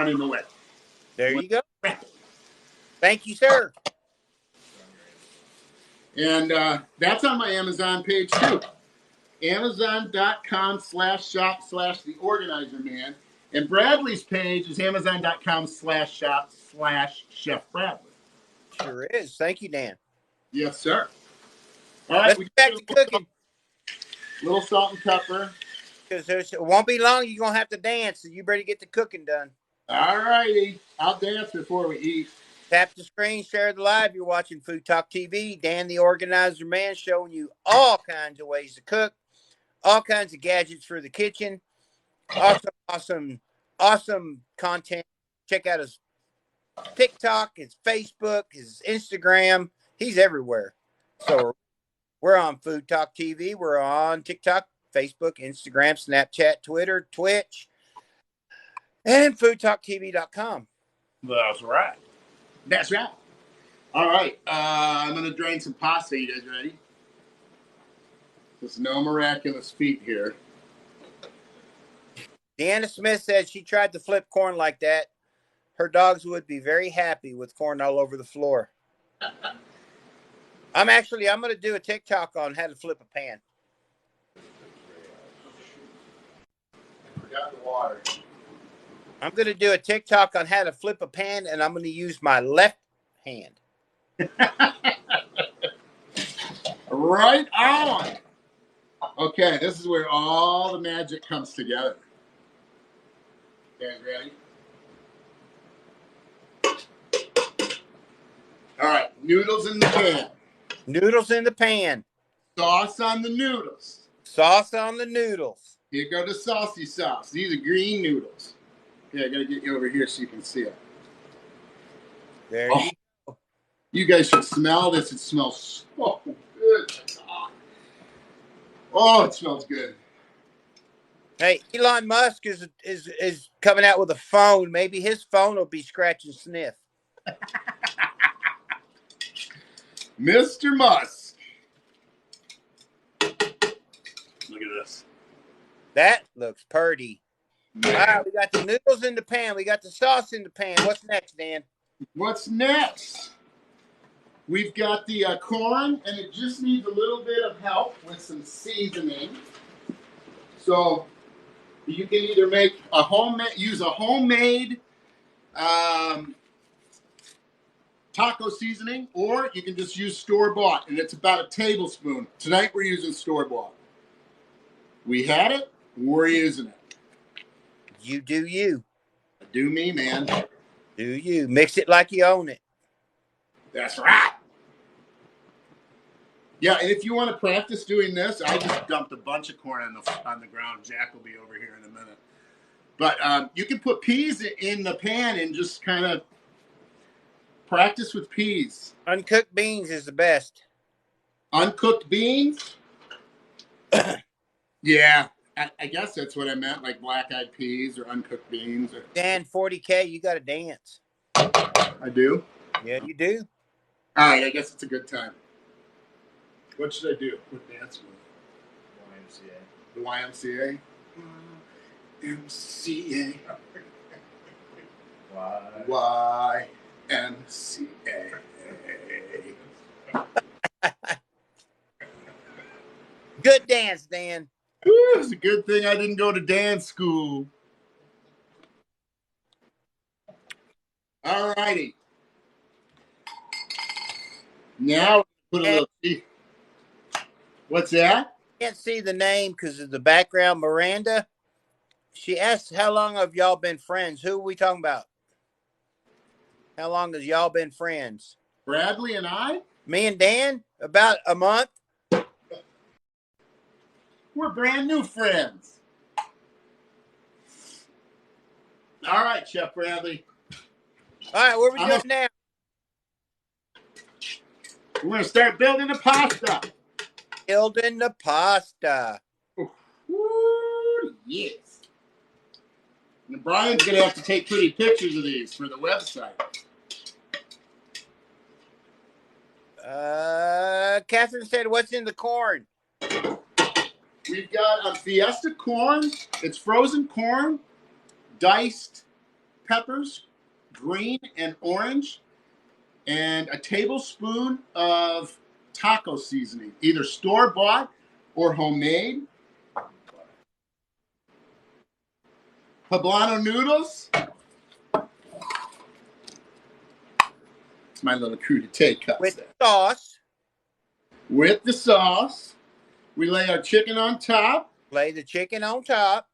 in the way.
There you go. Thank you, sir.
And that's on my Amazon page too. Amazon.com/shop/The Organizer Man. And Bradley's page is Amazon.com/shop/Chef Bradley.
Sure is. Thank you, Dan.
Yes, sir. All right,
Let's get back to cooking.
Little salt and pepper.
Because it won't be long. You're going to have to dance, so you better get the cooking done.
All righty. I'll dance before we eat.
Tap the screen, share the live. You're watching Food Talk TV. Dan, the Organizer Man, showing you all kinds of ways to cook, all kinds of gadgets for the kitchen. Awesome content. Check out his TikTok, his Facebook, his Instagram. He's everywhere. So we're on Food Talk TV. We're on TikTok, Facebook, Instagram, Snapchat, Twitter, Twitch, and FoodTokTV.com.
That's right. That's right. All right. I'm going to drain some pasta. You guys ready? There's no miraculous feat here.
Deanna Smith said she tried to flip corn like that. Her dogs would be very happy with corn all over the floor. I'm going to do a TikTok on how to flip a pan.
Forgot the water.
I'm going to do a TikTok on how to flip a pan, and I'm going to use my left hand.
Right on. Okay, this is where all the magic comes together. You guys ready? All right, noodles in the pan.
Noodles in the pan.
Sauce on the noodles.
Sauce on the noodles.
Here go the saucy sauce. These are green noodles. Okay, I gotta get you over here so you can see it.
There you go.
You guys should smell this. It smells so good. Oh, it smells good.
Hey, Elon Musk is coming out with a phone. Maybe his phone will be scratch and sniff.
Mr. Musk. Look at this.
That looks pretty. All right, we got the noodles in the pan. We got the sauce in the pan. What's next, Dan?
What's next? We've got the corn, and it just needs a little bit of help with some seasoning. So you can either make use a homemade taco seasoning, or you can just use store-bought, and it's about a tablespoon. Tonight we're using store-bought. We had it, we're using it.
You do you.
Do me, man.
Do you. Mix it like you own it.
That's right. Yeah, and if you want to practice doing this, I just dumped a bunch of corn on the ground. Jack will be over here in a minute. But you can put peas in the pan and just kind of practice with peas.
Uncooked beans is the best.
Uncooked beans? Yeah, I guess that's what I meant, like black-eyed peas or uncooked beans.
Dan, 40K, you got to dance.
I do?
Yeah, you do.
All right, I guess it's a good time. What should I do? What dance with? YMCA. The YMCA? YMCA. YMCA.
Good dance, Dan.
Ooh, it's a good thing I didn't go to dance school. All righty. Now put a little. What's that?
Can't see the name because of the background. Miranda. She asked, "How long have y'all been friends?" Who are we talking about? How long has y'all been friends?
Bradley and I.
Me and Dan. About a month.
We're brand new friends. All right, Chef Bradley.
All right, what are we doing now?
We're going to start building the pasta.
Building the pasta.
Ooh, yes. And Brian's going to have to take pretty pictures of these for the website.
Catherine said, "What's in the corn?"
We've got Fiesta corn. It's frozen corn, diced peppers, green and orange, and a tablespoon of taco seasoning, either store-bought or homemade. Poblano noodles. It's my little crudité cups
With
there.
sauce.
With the sauce. We lay our chicken on top.
Lay the chicken on top.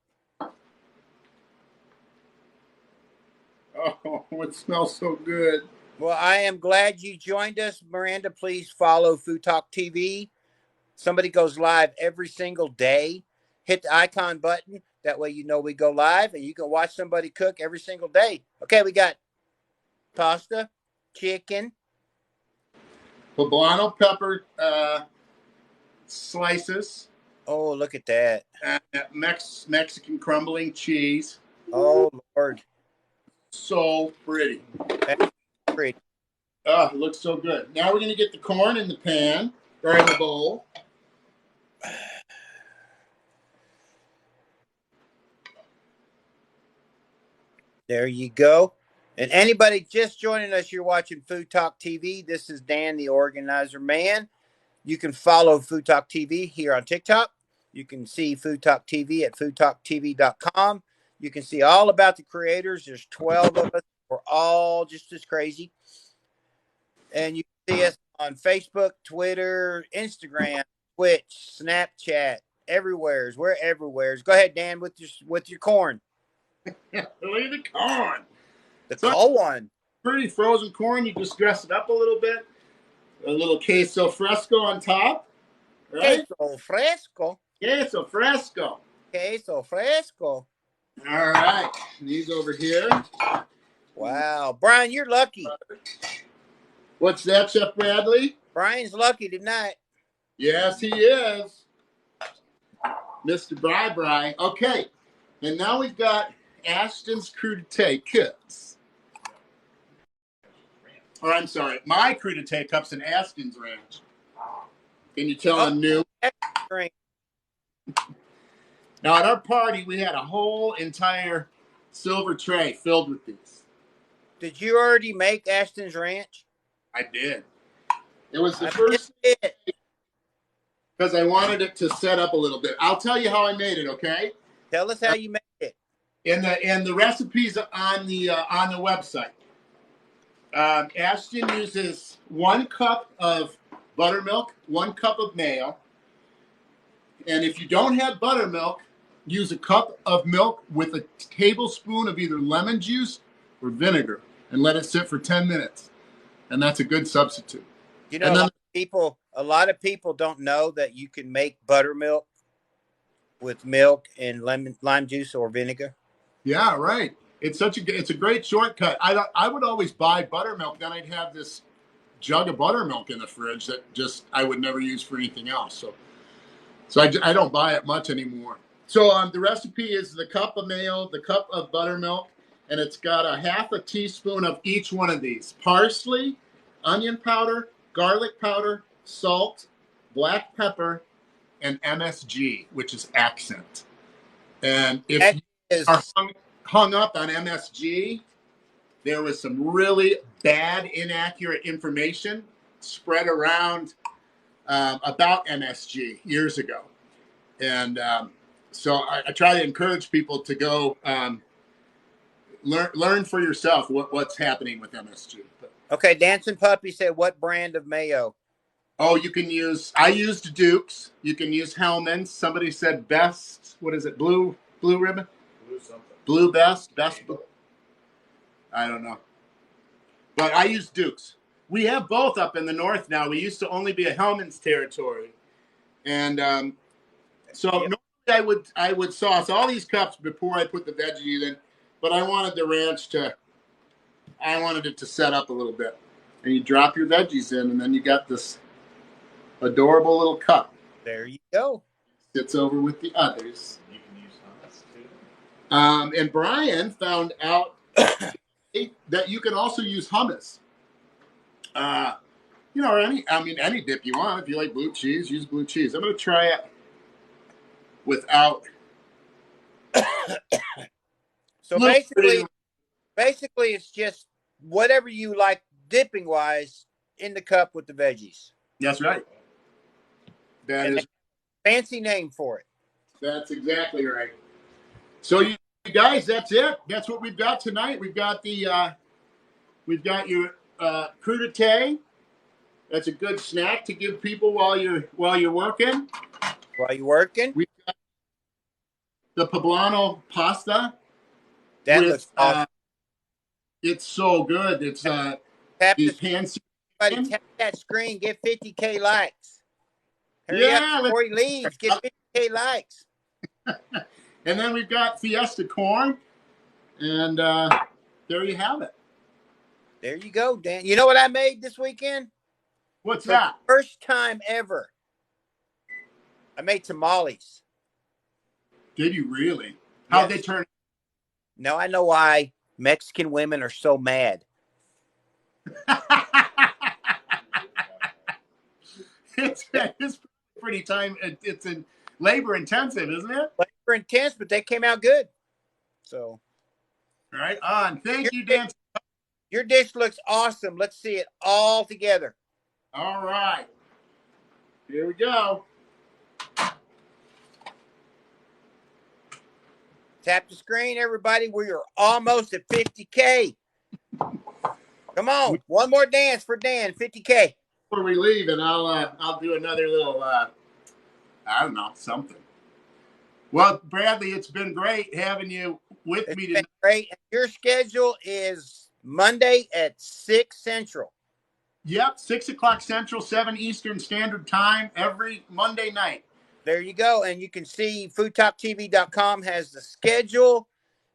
Oh, it smells so good.
Well, I am glad you joined us, Miranda. Please follow Food Talk TV. Somebody goes live every single day. Hit the icon button. That way you know we go live, and you can watch somebody cook every single day. Okay, we got pasta, chicken.
Poblano pepper slices.
Oh, look at that.
Mexican crumbling cheese.
Oh, Lord.
So pretty.
That's pretty.
Oh, it looks so good. Now we're going to get the corn in the pan, or in the bowl.
There you go. And anybody just joining us, you're watching Food Talk TV. This is Dan, the organizer man. You can follow Food Talk TV here on TikTok. You can see Food Talk TV at foodtalktv.com. You can see all about the creators. There's 12 of us. We're all just as crazy. And you can see us on Facebook, Twitter, Instagram, Twitch, Snapchat, everywhere. We're everywhere. Go ahead, Dan, with your corn.
Look at the corn.
The cold one.
Pretty frozen corn. You just dress it up a little bit. A little queso fresco on top. Right?
Queso fresco.
Queso fresco.
Queso fresco.
All right. These over here.
Wow. Brian, you're lucky.
What's that, Chef Bradley?
Brian's lucky tonight.
Yes, he is. Mr. Bri. Okay. And now we've got Ashton's crudité cups. Or I'm sorry, my crudité cups and Ashton's ranch. Can you tell I'm new?
Drink.
Now at our party, we had a whole entire silver tray filled with these.
Did you already make Ashton's Ranch?
I did. It was the first because I wanted it to set up a little bit. I'll tell you how I made it, okay?
Tell us how you made it.
In the recipes on the website. Ashton uses 1 cup of buttermilk, 1 cup of mayo, and if you don't have buttermilk, use a cup of milk with a tablespoon of either lemon juice or vinegar, and let it sit for 10 minutes, and that's a good substitute.
You know, a lot of people don't know that you can make buttermilk with milk and lime juice or vinegar.
Yeah, right. It's a great shortcut. I would always buy buttermilk, then I'd have this jug of buttermilk in the fridge that I would never use for anything else. So I don't buy it much anymore. So the recipe is the cup of mayo, the cup of buttermilk, and it's got a half a teaspoon of each one of these: parsley, onion powder, garlic powder, salt, black pepper, and MSG, which is accent. And if you are hung up on MSG, there was some really bad, inaccurate information spread around about MSG years ago. And so I try to encourage people to go learn for yourself what's happening with MSG.
Okay, Dancing Puppy said, what brand of mayo?
Oh, I used Duke's. You can use Hellman's. Somebody said Best. What is it? Blue ribbon?
Blue something.
Blue Best? I don't know. But I use Duke's. We have both up in the north now. We used to only be a Hellman's territory. And normally I would sauce all these cups before I put the veggies in, but I wanted the ranch I wanted it to set up a little bit. And you drop your veggies in, and then you got this adorable little cup.
There you go.
Sits over with the others.
You can use hummus too.
And Brian found out that you can also use hummus. Or any dip you want. If you like blue cheese, use blue cheese. I'm going to try it without.
So
Little
basically, it's just whatever you like dipping wise in the cup with the veggies.
That's right.
And
Is
fancy name for it.
That's exactly right. So you guys, that's it. That's what we've got tonight. We've got your crudité. That's a good snack to give people while you're working.
While you're working,
We've got the Poblano pasta.
That looks awesome.
It's so good. It's
tap that screen. Get 50K likes. Hurry up before he leaves. Get 50K likes.
And then we've got Fiesta corn, and there you have it.
There you go, Dan. You know what I made this weekend?
What's that?
First time ever. I made tamales.
Did you really? How'd they turn?
No, I know why Mexican women are so mad.
It's pretty time. It's labor intensive, isn't it?
Labor intense, but they came out good. So,
right on. Thank you, Dan.
Your dish looks awesome. Let's see it all together.
All right. Here we go.
Tap the screen, everybody. We are almost at 50K. Come on, one more dance for Dan. 50K.
Before we leave, and I'll do another little I don't know, something. Well, Bradley, it's been great having you with me tonight.
Great. Your schedule is Monday at 6 Central.
Yep, 6 o'clock Central, 7 Eastern Standard Time every Monday night.
There you go. And you can see FoodTokTV.com has the schedule.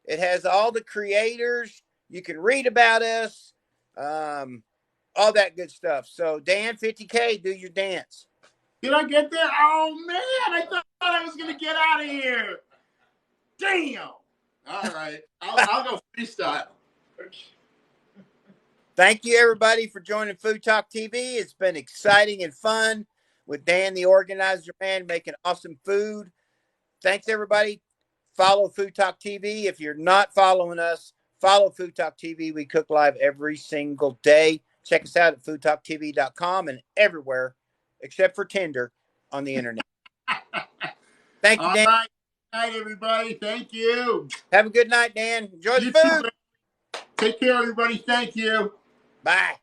It has all the creators. You can read about us, all that good stuff. So, Dan, 50K, do your dance.
Did I get there? Oh, man, I thought I was going to get out of here. Damn. All right. I'll go freestyle.
Thank you, everybody, for joining Food Talk TV. It's been exciting and fun with Dan, the organizer man, making awesome food. Thanks, everybody. Follow Food Talk TV. If you're not following us, follow Food Talk TV. We cook live every single day. Check us out at FoodTokTV.com and everywhere except for Tinder on the internet. Thank you, Dan.
All right. Good night, everybody. Thank you.
Have a good night, Dan. Enjoy the food.
Take care, everybody. Thank you.
Bye.